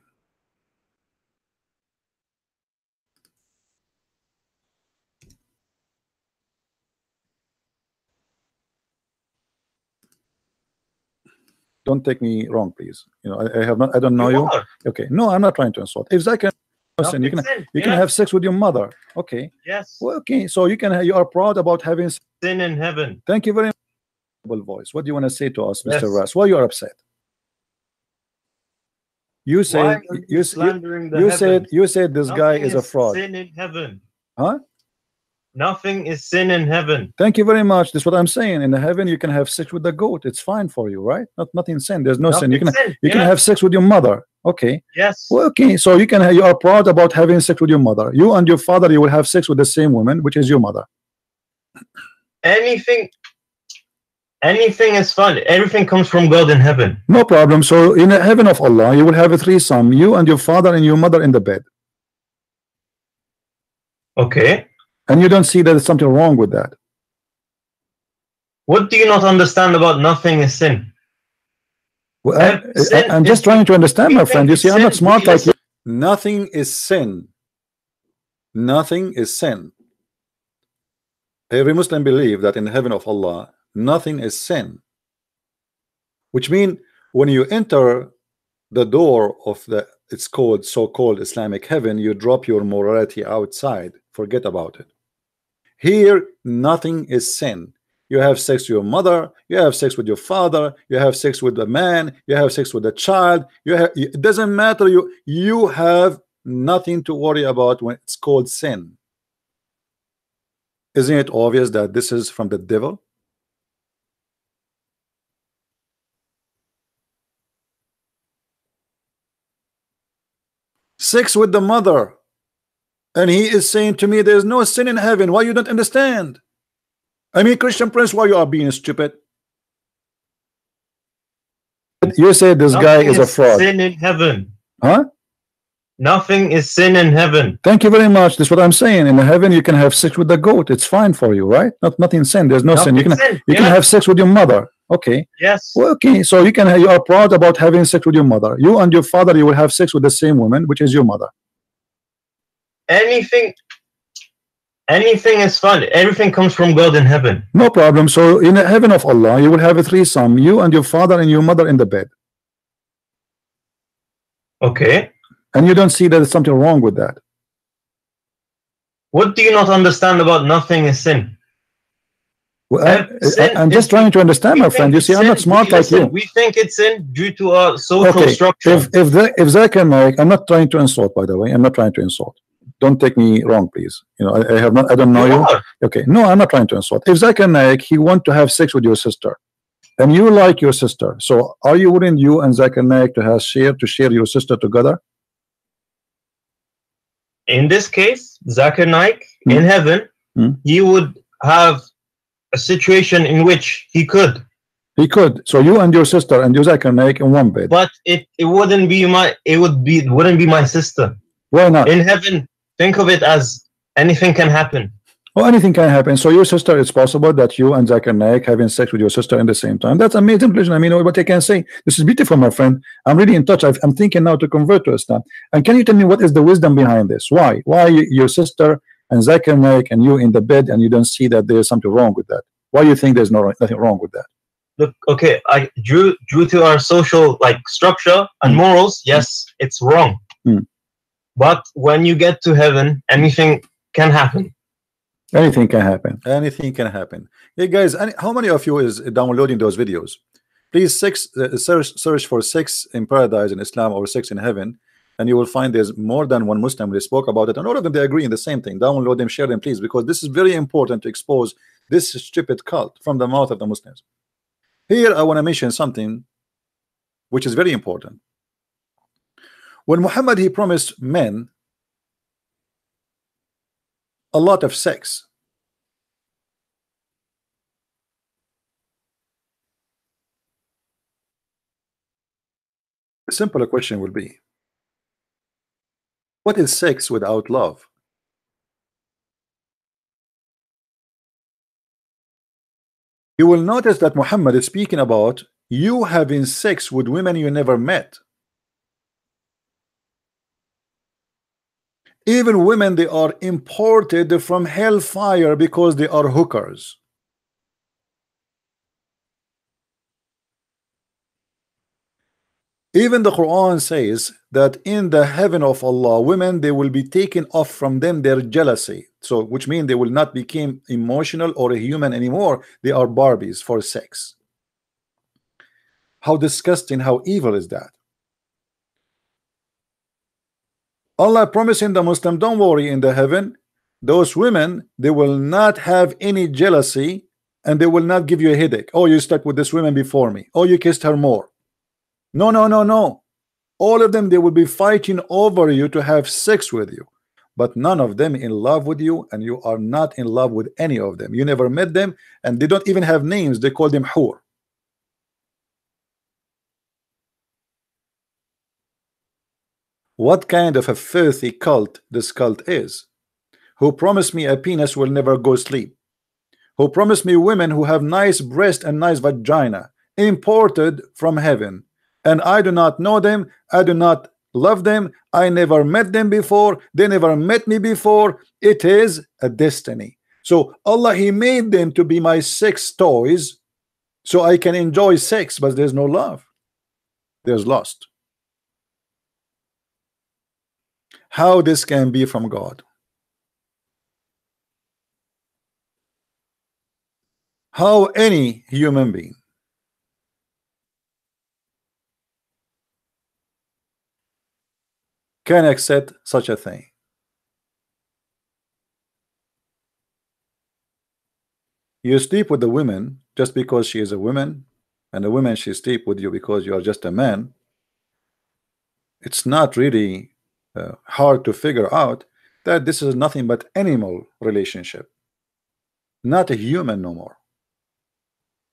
[SPEAKER 1] Don't take me wrong, please. You know, I have not. I don't know you. Okay, no, I'm not trying to insult. If Zach can, you can have sex with your mother. Okay.
[SPEAKER 2] Yes.
[SPEAKER 1] Well, okay. So you can. You are proud about having
[SPEAKER 2] sin in heaven.
[SPEAKER 1] Thank you very much. Voice. What do you want to say to us, Mr. Ras? Why you are upset? You said you said this guy is a fraud.
[SPEAKER 2] Sin in heaven.
[SPEAKER 1] Huh?
[SPEAKER 2] Nothing is sin in heaven.
[SPEAKER 1] Thank you very much. That's what I'm saying. In the heaven, you can have sex with the goat. It's fine for you, right? Nothing sin. There's no sin. You can have sex with your mother. Okay.
[SPEAKER 2] Yes.
[SPEAKER 1] Well, okay. So you can. You are proud about having sex with your mother. You and your father, you will have sex with the same woman, which is your mother.
[SPEAKER 2] Anything is fun. Everything comes from God in heaven.
[SPEAKER 1] No problem. So in the heaven of Allah, you will have a threesome. You and your father and your mother in the bed.
[SPEAKER 2] Okay.
[SPEAKER 1] And you don't see that there's something wrong with that.
[SPEAKER 2] What do you not understand about nothing is sin?
[SPEAKER 1] Well, I'm just trying to understand, my friend. You see, I'm not smart like you. Nothing is sin. Nothing is sin. Every Muslim believes that in the heaven of Allah, nothing is sin. Which means when you enter the door of the, it's called so-called Islamic heaven, you drop your morality outside. Forget about it. Here, nothing is sin. You have sex with your mother, you have sex with your father, you have sex with a man, you have sex with a child. It doesn't matter. You have nothing to worry about when it's called sin. Isn't it obvious that this is from the devil? Sex with the mother, and he is saying to me there's no sin in heaven. Why you don't understand? I mean, Christian Prince, why you are being stupid? You say this guy is a fraud.
[SPEAKER 2] Sin in heaven.
[SPEAKER 1] Huh?
[SPEAKER 2] Nothing is sin in heaven.
[SPEAKER 1] Thank you very much. That's what I'm saying. In heaven, you can have sex with the goat. It's fine for you, right? Nothing sin. There's no sin. You can have sex with your mother. Okay.
[SPEAKER 2] Yes.
[SPEAKER 1] Well, okay. So you are proud about having sex with your mother. You and your father, you will have sex with the same woman, which is your mother.
[SPEAKER 2] Anything is fun. Everything comes from God in heaven.
[SPEAKER 1] No problem. So in the heaven of Allah, you will have a threesome. You and your father and your mother in the bed.
[SPEAKER 2] Okay.
[SPEAKER 1] And you don't see that there's something wrong with that.
[SPEAKER 2] What do you not understand about nothing is sin?
[SPEAKER 1] Well, I'm just trying to understand, my friend. You see, I'm not smart like you.
[SPEAKER 2] We think it's sin due to our social structure.
[SPEAKER 1] If Zakir Naik, I'm not trying to insult, by the way. I'm not trying to insult. Don't take me wrong, please. You know, I don't know you. Okay, no, I'm not trying to insult. If Zakir Naik, he want to have sex with your sister, and you like your sister, so are you willing, you and Zakir Naik, to share your sister together?
[SPEAKER 2] In this case, Zakir Naik in heaven, he would have a situation in which he could.
[SPEAKER 1] He could. So you and your sister and you Zakir Naik in one bed.
[SPEAKER 2] But it wouldn't be my sister.
[SPEAKER 1] Why not?
[SPEAKER 2] In heaven, think of it as anything can happen.
[SPEAKER 1] Well, anything can happen. So your sister, it's possible that you and Zakir Naik having sex with your sister in the same time. That's amazing. I mean, what I can say. This is beautiful, my friend. I'm really in touch. I'm thinking now to convert to Islam. And can you tell me what is the wisdom behind this? Why your sister and Zakir Naik and you in the bed and you don't see that there's something wrong with that? Why you think there's nothing wrong with that?
[SPEAKER 2] Look, okay, due to our social structure and morals, yes, it's wrong. But when you get to heaven, anything can happen.
[SPEAKER 1] Anything can happen. Anything can happen. Hey guys, how many of you is downloading those videos? Please search for sex in paradise in Islam or sex in heaven, and you will find there's more than one Muslim. They spoke about it, and all of them they agree in the same thing. Download them, share them, please, because this is very important to expose this stupid cult from the mouth of the Muslims. Here I want to mention something which is very important. When Muhammad, he promised men a lot of sex. A simple question will be, what is sex without love? You will notice that Muhammad is speaking about you having sex with women you never met. Even women, they are imported from hellfire because they are hookers. Even the Quran says that in the heaven of Allah, women, they will be taken off from them their jealousy. So which means they will not become emotional or a human anymore. They are Barbies for sex. How disgusting, how evil is that? Allah promising the Muslim, don't worry, in the heaven, those women, they will not have any jealousy and they will not give you a headache. Oh, you stuck with this woman before me. Oh, you kissed her more. No, no, no, no. All of them, they will be fighting over you to have sex with you. But none of them in love with you, and you are not in love with any of them. You never met them, and they don't even have names. They call them hur. What kind of a filthy cult this cult is? Who promised me a penis will never go sleep? Who promised me women who have nice breast and nice vagina, imported from heaven? And I do not know them, I do not love them, I never met them before, they never met me before. It is a destiny. So Allah, he made them to be my sex toys so I can enjoy sex, but there's no love. There's lust. How this can be from God? How any human being can accept such a thing? You sleep with the woman just because she is a woman, and the woman she sleep with you because you are just a man. It's not really hard to figure out that this is nothing but animal relationship, not a human no more.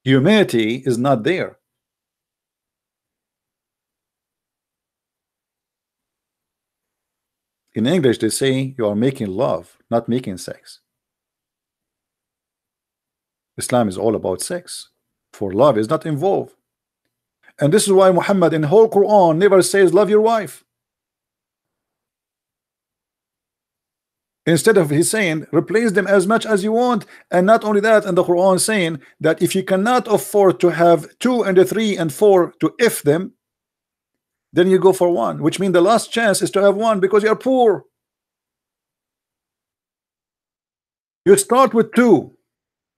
[SPEAKER 1] Humanity is not there. In English they say you are making love, not making sex. Islam is all about sex, for love is not involved. And this is why Muhammad in the whole Quran never says love your wife. Instead of he's saying replace them as much as you want. And not only that, and the Quran saying that if you cannot afford to have 2 and 3 and 4 to if them, then you go for 1, which means the last chance is to have 1 because you are poor. You start with 2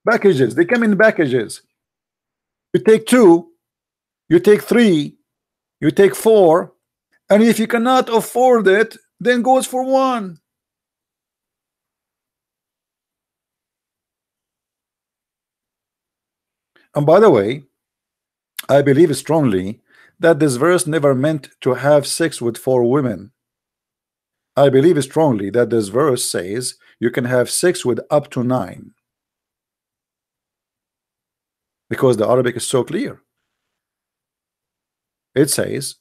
[SPEAKER 1] packages, they come in packages. You take 2, you take 3, you take 4, and if you cannot afford it, then goes for 1. And by the way, I believe strongly that this verse never meant to have sex with 4 women. I believe strongly that this verse says you can have sex with up to 9, because the Arabic is so clear. It says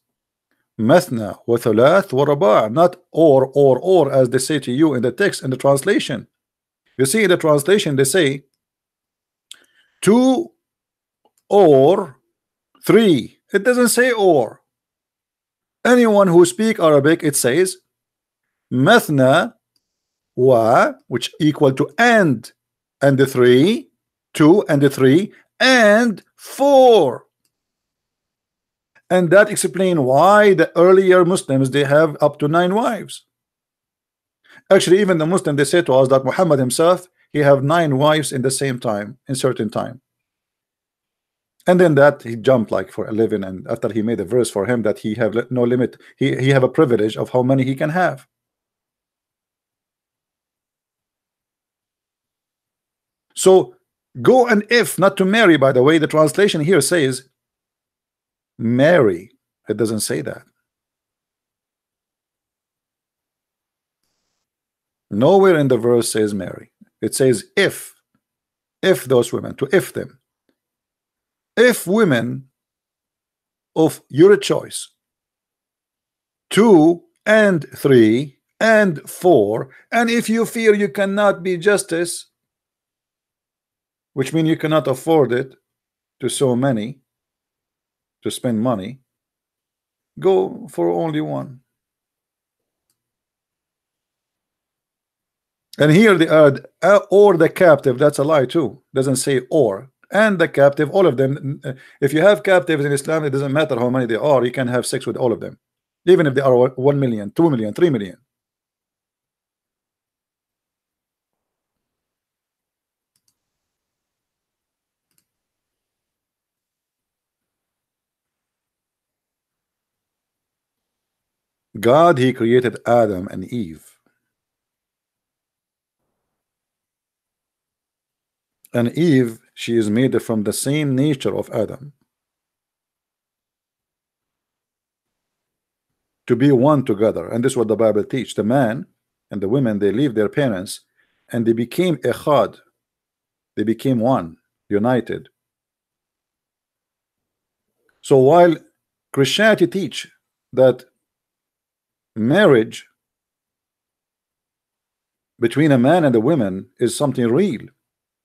[SPEAKER 1] mathna wa thalath wa raba', not or as they say to you in the text, in the translation. You see, in the translation they say 2 or 3. It doesn't say or. Anyone who speak Arabic, it says mathna wa, which equal to and the 3, 2 and the 3 and 4. And that explains why the earlier Muslims they have up to 9 wives. Actually, even the Muslim they say to us that Muhammad himself he have 9 wives in the same time, in certain time. And then that he jumped like for 11, and after he made a verse for him that he have no limit, he have a privilege of how many he can have. So go and if, not to marry. By the way, the translation here says marry. It doesn't say that. Nowhere in the verse says marry. It says if those women, to if them. If women of your choice 2 and 3 and 4, and if you fear you cannot be justice, which means you cannot afford it to so many, to spend money, go for only 1. And here they add or the captive. That's a lie too. Doesn't say or. And the captive, all of them. If you have captives in Islam, it doesn't matter how many they are, you can have sex with all of them, even if they are 1 million, 2 million, 3 million. God, he created Adam and Eve. And Eve, she is made from the same nature of Adam, to be one together. And this is what the Bible teaches. The man and the women, they leave their parents and they became echad. They became one, united. So while Christianity teach that marriage between a man and a woman is something real,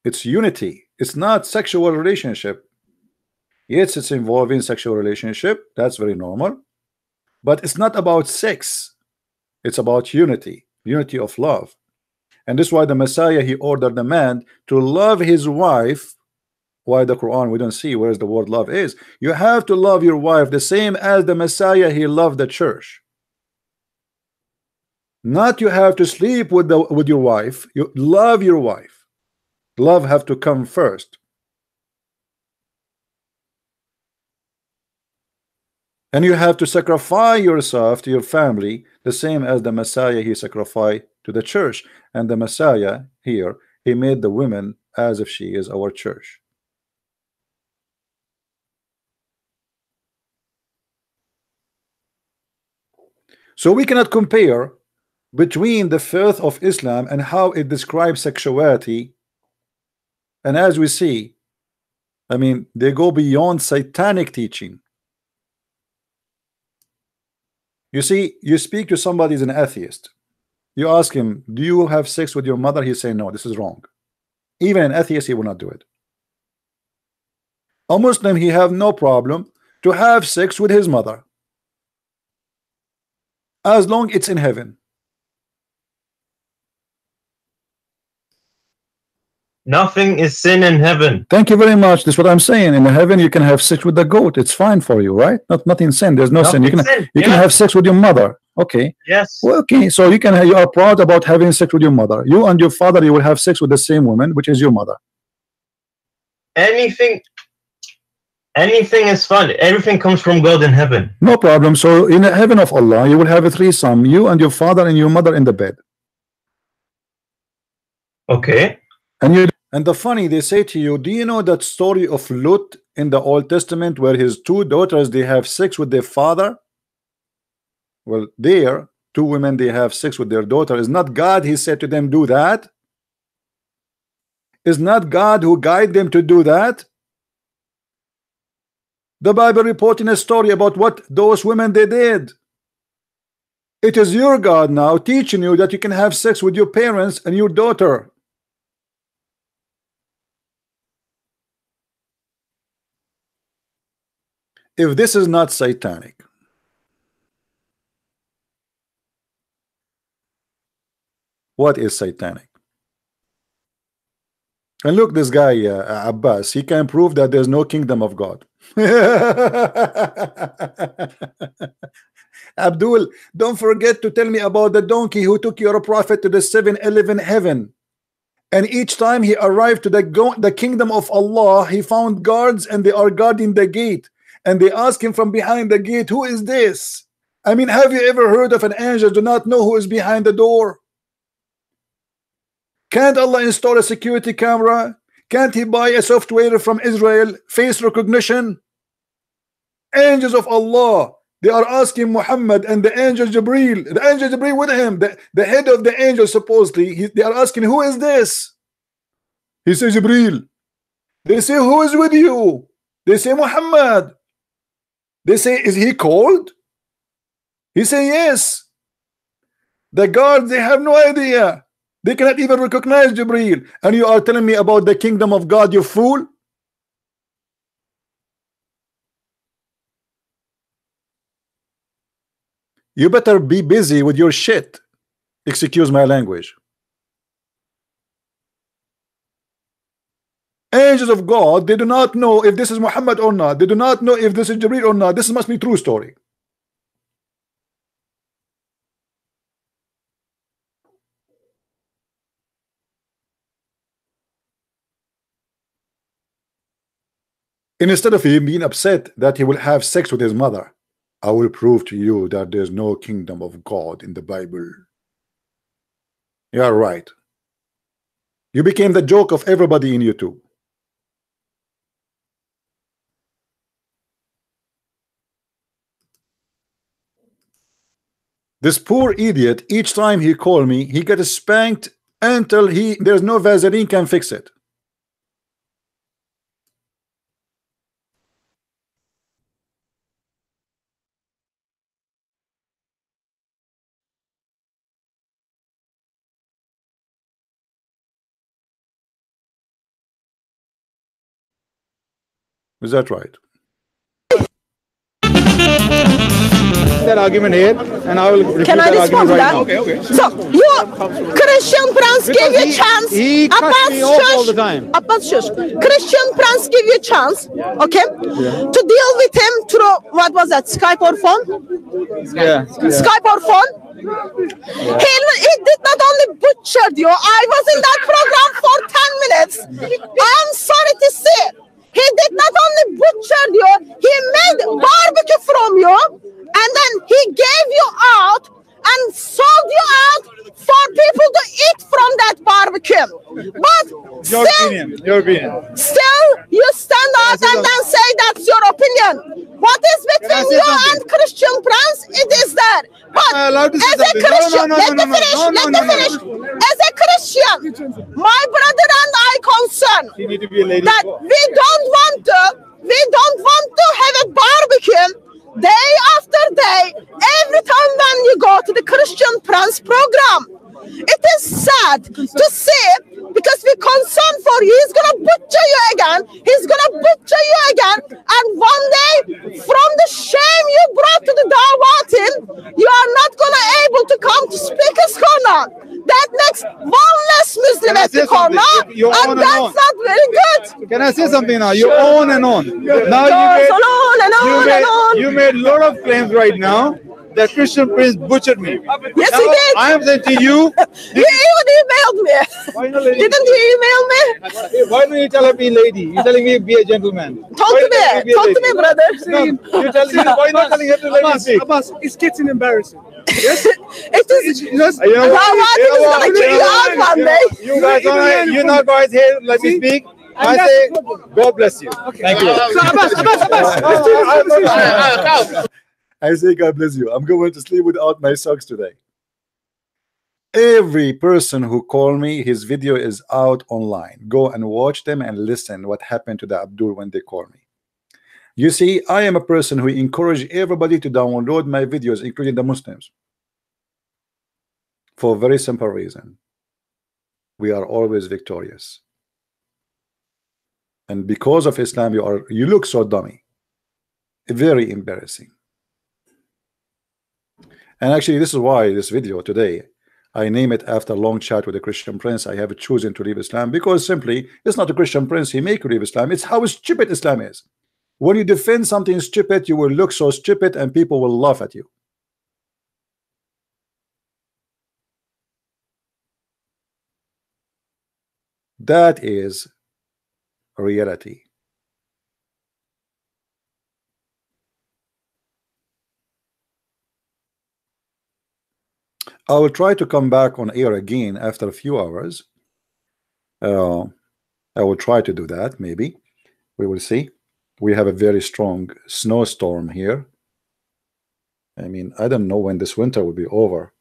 [SPEAKER 1] it's unity, it's not sexual relationship. Yes, it's involving sexual relationship, that's very normal, but it's not about sex. It's about unity, unity of love. And this is why the Messiah, he ordered the man to love his wife. Why the Quran we don't see where's the word love is. You have to love your wife the same as the Messiah, he loved the church. Not you have to sleep with your wife, you love your wife. Love have to come first. And you have to sacrifice yourself to your family, the same as the Messiah he sacrificed to the church. And the Messiah here, he made the women as if she is our church. So we cannot compare between the faith of Islam and how it describes sexuality. And as we see, I mean, they go beyond satanic teaching. You see, you speak to somebody who's an atheist. You ask him, do you have sex with your mother? He say no, this is wrong. Even an atheist, he will not do it. A Muslim, he have no problem to have sex with his mother, as long it's in heaven.
[SPEAKER 2] Nothing is sin in heaven.
[SPEAKER 1] Thank you very much. That's what I'm saying. In heaven, you can have sex with the goat. It's fine for you, right? Nothing sin. There's no sin. You can have sex with your mother. Okay.
[SPEAKER 2] Yes.
[SPEAKER 1] Well, okay. So you are proud about having sex with your mother. You and your father, you will have sex with the same woman, which is your mother.
[SPEAKER 2] Anything is fun. Everything comes from God in heaven.
[SPEAKER 1] No problem. So in the heaven of Allah, you will have a threesome. You and your father and your mother in the bed.
[SPEAKER 2] Okay.
[SPEAKER 1] And the funny, they say to you, do you know that story of Lut in the Old Testament where his two daughters, they have sex with their father? Well, there, two women, they have sex with their daughter. Is not God, he said to them, do that? Is not God who guide them to do that? The Bible reporting a story about what those women they did. It is your God now teaching you that you can have sex with your parents and your daughter. If this is not satanic, what is satanic? And look, this guy Abbas, he can prove that there's no kingdom of God. Abdul, don't forget to tell me about the donkey who took your prophet to the 7-Eleven heaven. And each time he arrived to the kingdom of Allah, he found guards and they are guarding the gate. And they ask him from behind the gate, who is this? I mean, have you ever heard of an angel do not know who is behind the door? Can't Allah install a security camera? Can't he buy a software from Israel, face recognition? Angels of Allah, they are asking Muhammad and the angel Jibreel, with him, the head of the angel supposedly, they are asking, who is this? He says, Jibreel. They say, who is with you? They say, Muhammad. They say, is he cold? He say, yes. The guards, they have no idea. They cannot even recognize Jibreel. And you are telling me about the kingdom of God, you fool? You better be busy with your shit. Excuse my language. Angels of God, they do not know if this is Muhammad or not. They do not know if this is Jibreel or not. This must be true story. And instead of him being upset that he will have sex with his mother, I will prove to you that there's no kingdom of God in the Bible. You are right. You became the joke of everybody in YouTube. This poor idiot, each time he called me, he gets spanked until there's no Vaseline can fix it. Is that right?
[SPEAKER 3] That argument here, and I will refute
[SPEAKER 4] Can I
[SPEAKER 3] that
[SPEAKER 4] respond
[SPEAKER 3] argument
[SPEAKER 4] to
[SPEAKER 3] right
[SPEAKER 4] that?
[SPEAKER 3] now. Okay.
[SPEAKER 4] So, you, Christian Prince give you a chance.
[SPEAKER 3] He cuts me off all the time.
[SPEAKER 4] Abbas, shush. Christian Prince give you a chance, okay, to deal with him through, what was that, Skype or phone?
[SPEAKER 3] Yeah.
[SPEAKER 4] Skype or phone? Yeah. He did not only butchered you. I was in that program for 10 minutes. I am sorry to say, He did not only butcher you, he made barbecue from you, and then he gave you out and sold you out for people to eat from that barbecue. But
[SPEAKER 3] Your opinion. Your opinion.
[SPEAKER 4] still you stand out and then say that's your opinion. What is between
[SPEAKER 3] say
[SPEAKER 4] you
[SPEAKER 3] something?
[SPEAKER 4] and Christian Prince? It is that. But
[SPEAKER 3] I allowed to say
[SPEAKER 4] as a
[SPEAKER 3] something? No,
[SPEAKER 4] Christian,
[SPEAKER 3] no, no,
[SPEAKER 4] let
[SPEAKER 3] no,
[SPEAKER 4] me
[SPEAKER 3] no,
[SPEAKER 4] finish.
[SPEAKER 3] no,
[SPEAKER 4] Let
[SPEAKER 3] no,
[SPEAKER 4] me
[SPEAKER 3] no,
[SPEAKER 4] finish. As a Christian, my brother and I concern
[SPEAKER 3] You need to be a lady.
[SPEAKER 4] that we don't want to have a barbecue day after day every time when you go to the Christian Prince program. It is sad to see because we're concerned for you. He's gonna butcher you again. He's gonna butcher you again. And one day, from the shame you brought to the Dawah team, you are not gonna able to come to Speaker's Corner. That makes one less Muslim
[SPEAKER 3] Can I
[SPEAKER 4] at the
[SPEAKER 3] say something?
[SPEAKER 4] corner,
[SPEAKER 3] You're on
[SPEAKER 4] and
[SPEAKER 3] and
[SPEAKER 4] that's
[SPEAKER 3] on.
[SPEAKER 4] not very good.
[SPEAKER 3] Can I say something now? You're on and on. Now
[SPEAKER 4] Goes on and on and on.
[SPEAKER 3] you made a lot of claims right now that Christian Prince butchered me.
[SPEAKER 4] Yes,
[SPEAKER 3] Now,
[SPEAKER 4] he did.
[SPEAKER 3] I am saying to you,
[SPEAKER 4] You even emailed me.
[SPEAKER 3] why not lady?
[SPEAKER 4] Didn't you email me?
[SPEAKER 3] Why don't you tell her be lady? You're telling me be a gentleman.
[SPEAKER 4] Talk
[SPEAKER 3] Why
[SPEAKER 4] to
[SPEAKER 3] you telling
[SPEAKER 4] me.
[SPEAKER 3] be a
[SPEAKER 4] Talk to
[SPEAKER 3] lady?
[SPEAKER 4] me, brother.
[SPEAKER 3] No, you're telling me why not telling her to let me speak?
[SPEAKER 5] Abbas, it's getting embarrassing.
[SPEAKER 4] It is.
[SPEAKER 3] You know
[SPEAKER 4] Dawah
[SPEAKER 3] what?
[SPEAKER 4] team is gonna kick you out one day.
[SPEAKER 3] You guys don't. You know, guys here. Let me speak. I say, God bless you. Thank you.
[SPEAKER 5] So Abbas,
[SPEAKER 1] I say, God bless you. I'm going to sleep without my socks today. Every person who called me, his video is out online. Go and watch them and listen what happened to the Abdul when they called me. You see, I am a person who encourage everybody to download my videos, including the Muslims, for a very simple reason. We are always victorious. And because of Islam, you look so dummy. Very embarrassing. And actually, this is why this video today, I name it after a long chat with a Christian Prince. I have chosen to leave Islam because simply it's not a Christian Prince he make you leave Islam. It's how stupid Islam is. When you defend something stupid, you will look so stupid and people will laugh at you. That is reality. I will try to come back on air again after a few hours. I will try to do that. Maybe we will see. We have a very strong snowstorm here. I mean, I don't know when this winter will be over.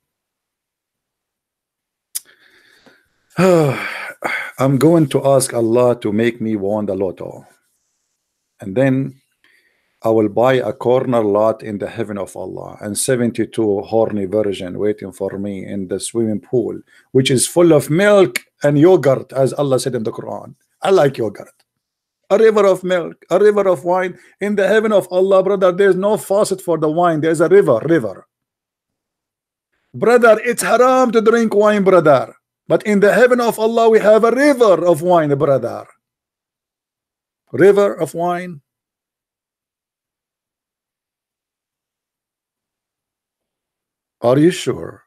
[SPEAKER 1] I'm going to ask Allah to make me win the lotto, and then I will buy a corner lot in the heaven of Allah and 72 horny virgin waiting for me in the swimming pool, which is full of milk and yogurt, as Allah said in the Quran. I like yogurt. A river of milk, a river of wine in the heaven of Allah, brother. There's no faucet for the wine. There's a river. Brother, it's haram to drink wine, brother. But in the heaven of Allah, we have a river of wine, brother. River of wine. Are you sure?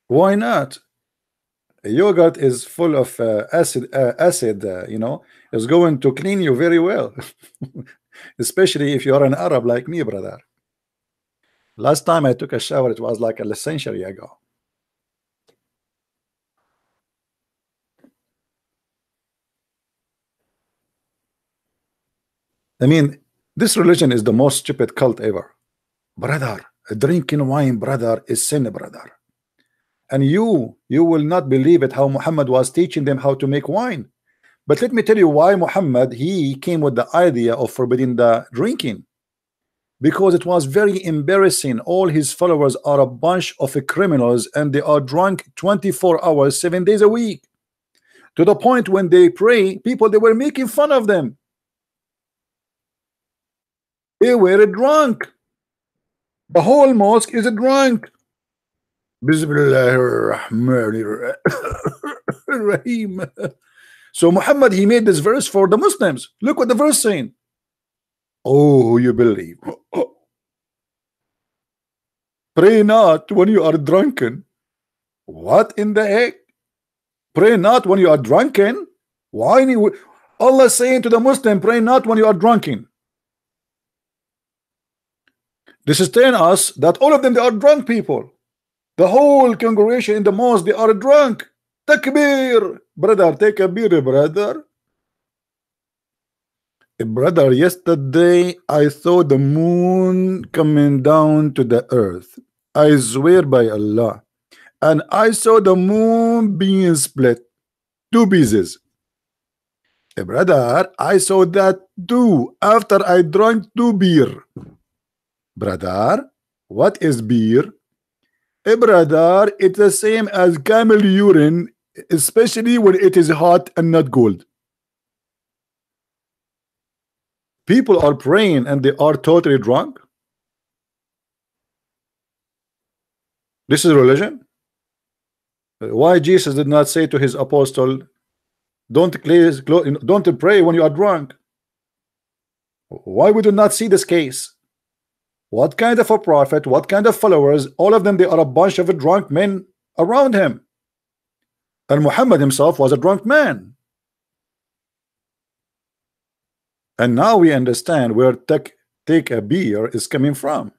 [SPEAKER 1] Why not? Yogurt is full of acid, you know, is going to clean you very well. Especially if you're an Arab like me, brother. Last time I took a shower, it was like a century ago. I mean, this religion is the most stupid cult ever. Brother, drinking wine, brother, is sin, brother. And you will not believe it how Muhammad was teaching them how to make wine. But let me tell you why Muhammad, he came with the idea of forbidding the drinking. Because it was very embarrassing. All his followers are a bunch of criminals and they are drunk 24 hours, 7 days a week. To the point when they pray, people, they were making fun of them. They were drunk. The whole mosque is drunk. Bismillahirrahmanirrahim. So Muhammad, he made this verse for the Muslims. Look what the verse saying. Oh, you believe. Pray not when you are drunken. What in the heck? Pray not when you are drunken. Why? Allah saying to the Muslim, pray not when you are drunken. This is telling us that all of them, they are drunk people. The whole congregation in the mosque, they are drunk. Takbir. Brother, take a beer, brother. Brother, yesterday I saw the moon coming down to the earth. I swear by Allah. And I saw the moon being split. 2 pieces. Brother, I saw that too after I drank 2 beer. Brother, what is beer? Brother, it's the same as camel urine, especially when it is hot and not cold. People are praying and they are totally drunk. This is religion. Why Jesus did not say to his apostle, don't pray when you are drunk? Why we do not see this case? What kind of a prophet, what kind of followers? All of them, they are a bunch of drunk men around him. And Muhammad himself was a drunk man. And now we understand where take a beer is coming from.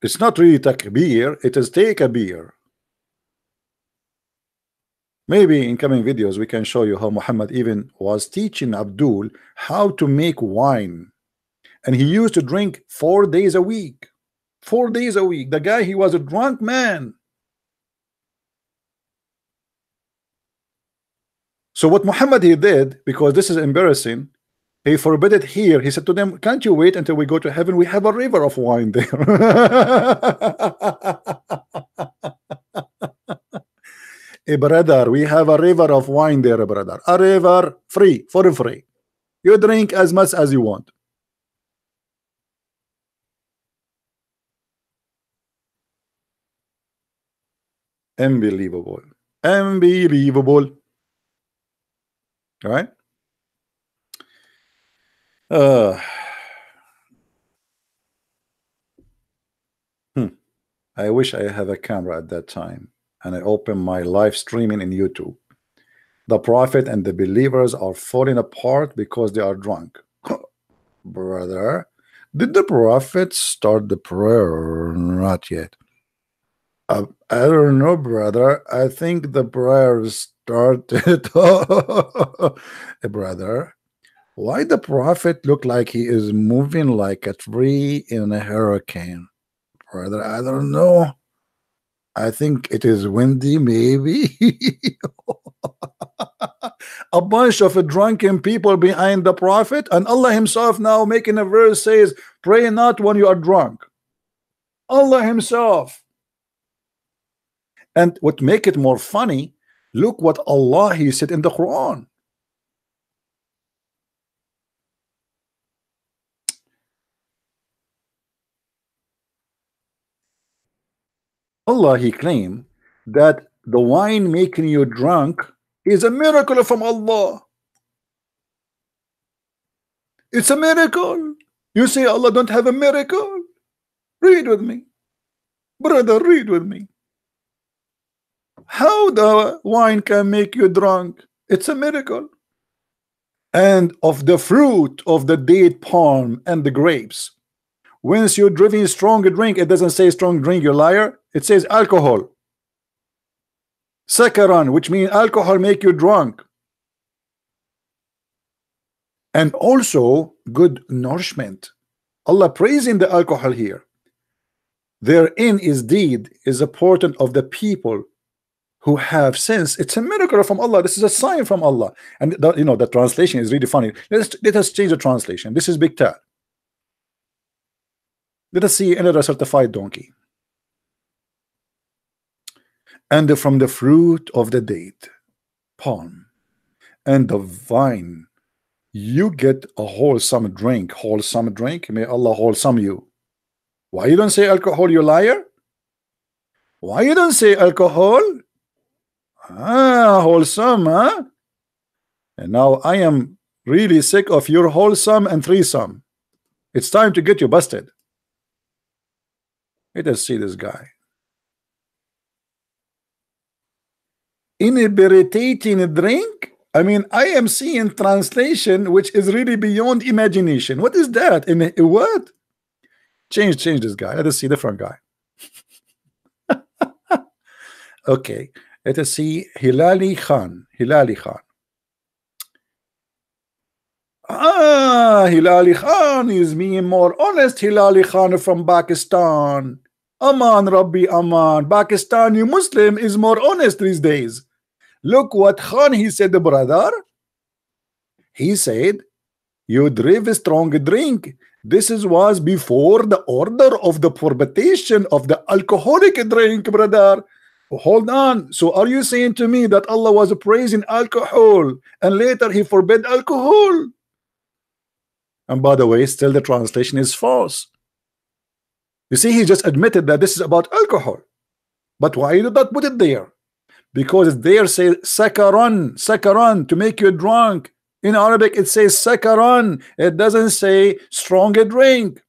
[SPEAKER 1] It's not really takbir, it is take a beer. Maybe in coming videos we can show you how Muhammad even was teaching Abdul how to make wine. And he used to drink 4 days a week. 4 days a week. The guy, he was a drunk man. So what Muhammad he did, because this is embarrassing, he forbid it here. He said to them, can't you wait until we go to heaven? We have a river of wine there. Hey, brother, we have a river of wine there, brother. A river free, for free. You drink as much as you want. Unbelievable. Unbelievable. All right. I wish I have a camera at that time and I open my live streaming in YouTube. The prophet and the believers are falling apart because they are drunk. Brother, did the prophet start the prayer? Not yet. I don't know, brother. I think the prayer started. Brother, why the prophet look like he is moving like a tree in a hurricane? Brother, I don't know. I think it is windy, maybe. A bunch of drunken people behind the prophet, and Allah himself now making a verse says, pray not when you are drunk. Allah himself. And what make it more funny, look what Allah he said in the Quran. Allah he claimed that the wine making you drunk is a miracle from Allah. It's a miracle. You say Allah don't have a miracle? Read with me. Brother, read with me. How the wine can make you drunk? It's a miracle. And of the fruit of the date palm and the grapes, once you're drinking strong drink, it doesn't say strong drink, you liar. It says alcohol. Sakaran, which means alcohol make you drunk. And also good nourishment. Allah praising the alcohol here. Therein is deed is a portent of the people who have sense. It's a miracle from Allah. This is a sign from Allah. And you know the translation is really funny. Let us change the translation. This is Big Tal. Let us see another certified donkey. And from the fruit of the date, palm, and the vine, you get a wholesome drink. Wholesome drink. May Allah wholesome you. Why you don't say alcohol, you liar? Why you don't say alcohol? Wholesome, huh? And now I am really sick of your wholesome and threesome. It's time to get you busted. Let us see this guy. inebriating drink. I mean, I am seeing translation which is really beyond imagination. What is that? In what? Change this guy. Let us see different guy. Okay, let us see Hilali Khan. Hilali Khan. Hilali Khan is being more honest. Hilali Khan from Pakistan. Aman Rabbi Aman. Pakistani Muslim is more honest these days. Look what Khan he said, brother. He said, you drink a strong drink. This was before the order of the prohibition of the alcoholic drink, brother. Hold on. So are you saying to me that Allah was praising alcohol and later he forbid alcohol? And by the way, still the translation is false. You see, he just admitted that this is about alcohol. But why did not put it there? Because there says sakaran, sakaran, to make you drunk. In Arabic it says sakaran. It doesn't say strong drink.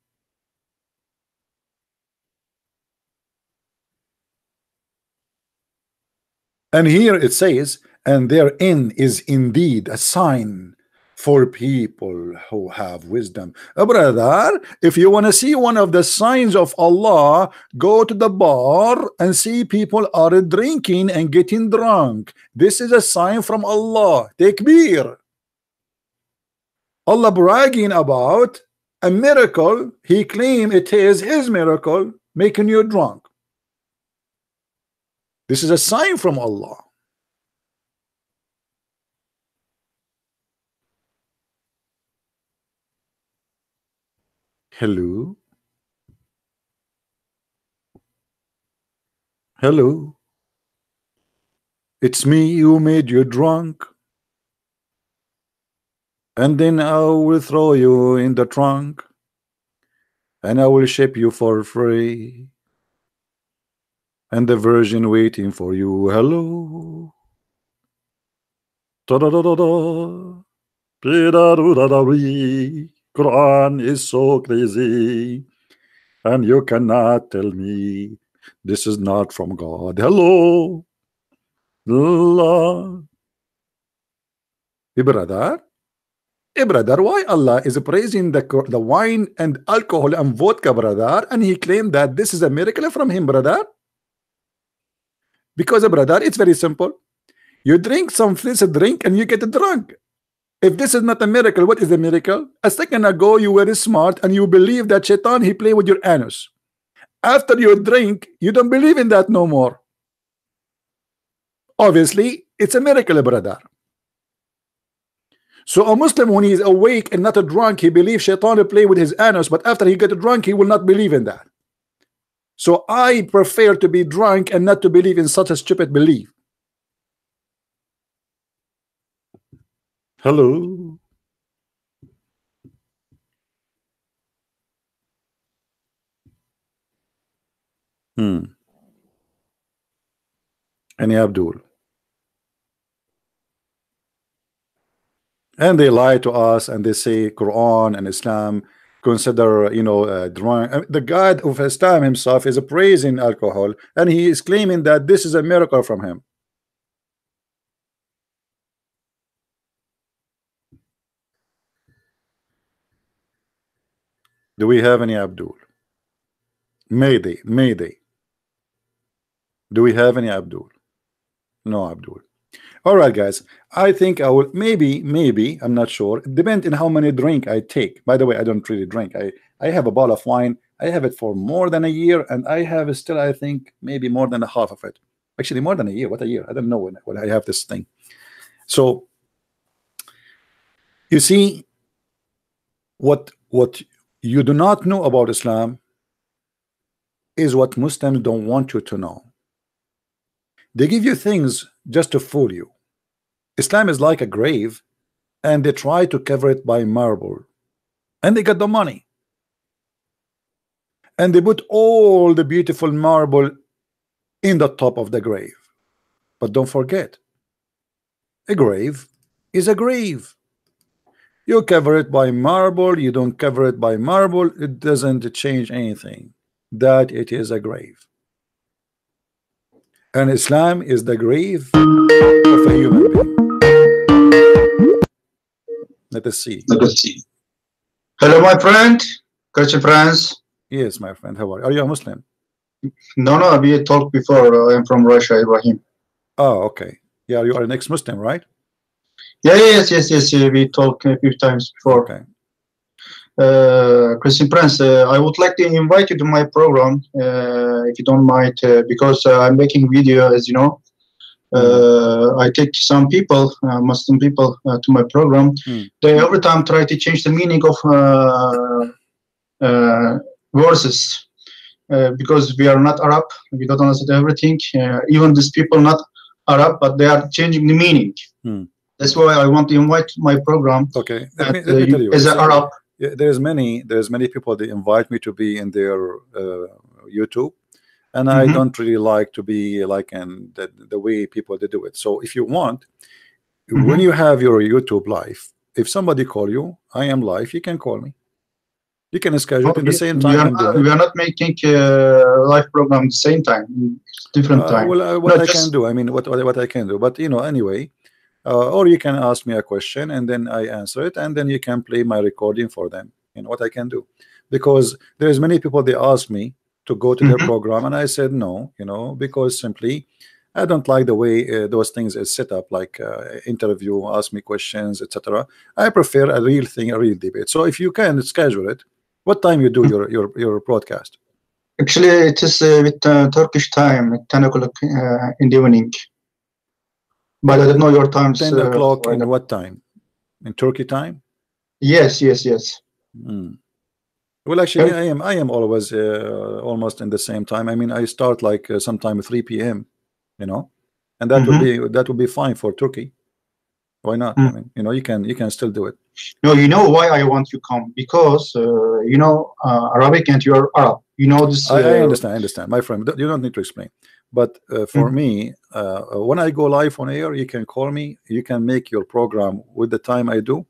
[SPEAKER 1] And here it says, and therein is indeed a sign for people who have wisdom. Brother, if you want to see one of the signs of Allah, go to the bar and see people are drinking and getting drunk. This is a sign from Allah. Takbir. Allah bragging about a miracle. He claimed it is his miracle making you drunk. This is a sign from Allah. Hello. Hello. It's me who made you drunk. And then I will throw you in the trunk. And I will ship you for free. And the virgin waiting for you. Hello. Da-da-da-da-da. Pi-da-do-da-da-wee. Quran is so crazy, and you cannot tell me this is not from God. Hello, Allah. Brother, why Allah is praising the wine and alcohol and vodka, brother, and he claimed that this is a miracle from him, brother? Because, brother, it's very simple. You drink some fizzy drink and you get drunk. If this is not a miracle, what is a miracle? A second ago, you were smart and you believe that Shaitan, he play with your anus. After you drink, you don't believe in that no more. Obviously, it's a miracle, brother. So a Muslim, when he is awake and not a drunk, he believes Shaitan will play with his anus, but after he get drunk, he will not believe in that. So I prefer to be drunk and not to believe in such a stupid belief. Hello. Any Abdul. And they lie to us and they say Quran and Islam consider, drunk. The God of Islam himself is praising alcohol and he is claiming that this is a miracle from him. Do we have any Abdul? Mayday. Do we have any Abdul? No Abdul. All right, guys. I think I will maybe I'm not sure. It depends on how many drink I take. By the way, I don't really drink. I have a bottle of wine. I have it for more than a year, and I have still, I think, maybe more than a half of it. Actually, more than a year. What a year? I don't know when I have this thing. So you see, what you do not know about Islam is what Muslims don't want you to know. They give you things just to fool you. Islam is like a grave, and they try to cover it by marble, and they got the money, and they put all the beautiful marble in the top of the grave. But don't forget, a grave is a grave. You cover it by marble, you don't cover it by marble, it doesn't change anything. That it is a grave. And Islam is the grave of a human being. Let us see.
[SPEAKER 5] Hello, my friend. Christian friends.
[SPEAKER 1] Yes, my friend. How are you? Are you a Muslim?
[SPEAKER 5] No, we talked before. I am from Russia, Ibrahim.
[SPEAKER 1] Oh, okay. Yeah, you are an ex-Muslim, right?
[SPEAKER 5] Yeah, yes. We talked a few times before.
[SPEAKER 1] Okay.
[SPEAKER 5] Christian Prince, I would like to invite you to my program, if you don't mind, because I'm making video, as you know. I take some people, Muslim people, to my program. They every time try to change the meaning of verses, because we are not Arab, we don't understand everything. Even these people not Arab, but they are changing the meaning. That's why I want to invite my program.
[SPEAKER 1] Okay, let me tell you.
[SPEAKER 5] As an Arab.
[SPEAKER 1] Yeah, there's many people that invite me to be in their YouTube, and I don't really like to be like in the way people they do it. So if you want, when you have your YouTube live, if somebody call you, I am live, you can call me. You can schedule it in the same time.
[SPEAKER 5] We are not making live program at the same time. It's different time.
[SPEAKER 1] Well, what I can do, I mean, what I can do, but you know, anyway. Or you can ask me a question and then I answer it, and then you can play my recording for them. You know what I can do, because there's many people they ask me to go to their program, and I said no, you know, because simply I don't like the way those things is set up, like interview, ask me questions, etc. I prefer a real thing, a real debate. So if you can schedule it, what time you do your broadcast?
[SPEAKER 5] Actually, it is with Turkish time at 10 o'clock in the evening. But I don't know your times.
[SPEAKER 1] 10 o'clock in what time? In Turkey time?
[SPEAKER 5] Yes.
[SPEAKER 1] Well, actually, I am always almost in the same time. I mean, I start like sometime 3 p.m. You know, and that would be fine for Turkey. Why not? I mean, you know, you can still do it.
[SPEAKER 5] No, you know why I want you to come, because you know Arabic and you are Arab. You know this.
[SPEAKER 1] I understand, my friend. You don't need to explain. But for me, when I go live on air, you can call me. You can make your program with the time I do,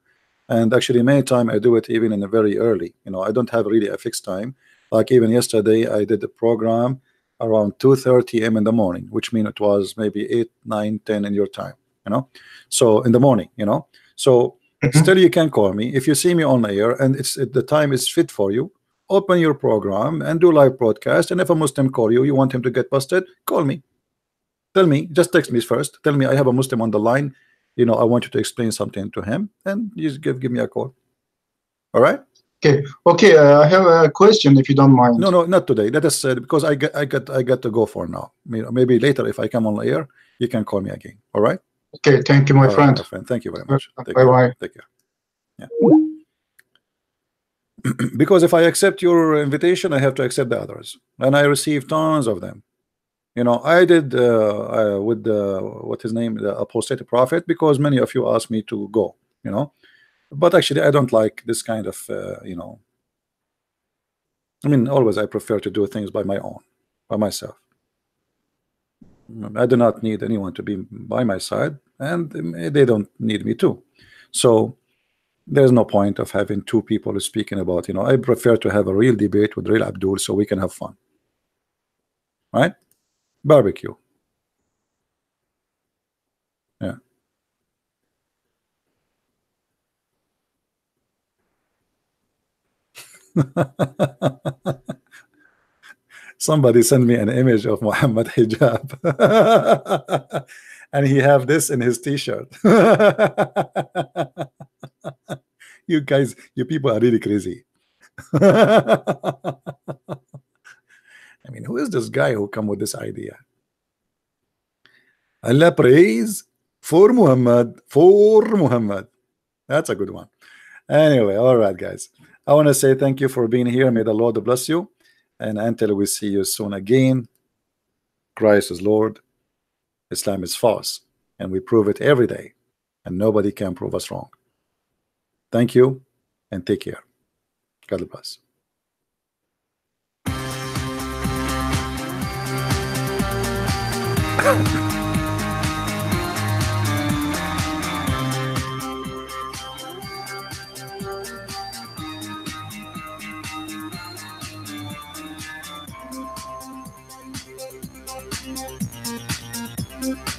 [SPEAKER 1] and actually, many time I do it even in a very early. You know, I don't have really a fixed time. Like even yesterday, I did the program around 2:30 a.m. in the morning, which means it was maybe 8, 9, 10 in your time. You know, so in the morning. You know, so still you can call me if you see me on air and the time is fit for you. Open your program and do live broadcast, and if a Muslim call you, you want him to get busted, call me. Tell me, just text me first. Tell me I have a Muslim on the line. You know, I want you to explain something to him, and you just give me a call. All right?
[SPEAKER 5] Okay. I have a question, if you don't mind.
[SPEAKER 1] No, not today. Let us because I got to go for now. Maybe later, if I come on air, you can call me again. All right?
[SPEAKER 5] Okay. Thank you, my friend.
[SPEAKER 1] My friend. Thank you very much.
[SPEAKER 5] Bye.
[SPEAKER 1] Take care. Yeah. Because if I accept your invitation, I have to accept the others, and I receive tons of them. You know, I did with what his name, the apostate prophet, because many of you asked me to go. You know, but actually, I don't like this kind of you know. I mean, always I prefer to do things by my own, by myself. I do not need anyone to be by my side, and they don't need me too. So there's no point of having two people speaking about, you know, I prefer to have a real debate with real Abdul so we can have fun. Right? Barbecue. Yeah. Somebody sent me an image of Muhammad Hijab and he have this in his t-shirt. You guys, you people are really crazy. I mean, who is this guy who come with this idea? Allah praise for Muhammad, That's a good one. Anyway, all right, guys. I want to say thank you for being here. May the Lord bless you. And until we see you soon again, Christ is Lord, Islam is false, and we prove it every day, and nobody can prove us wrong. Thank you, and take care. God bless. you.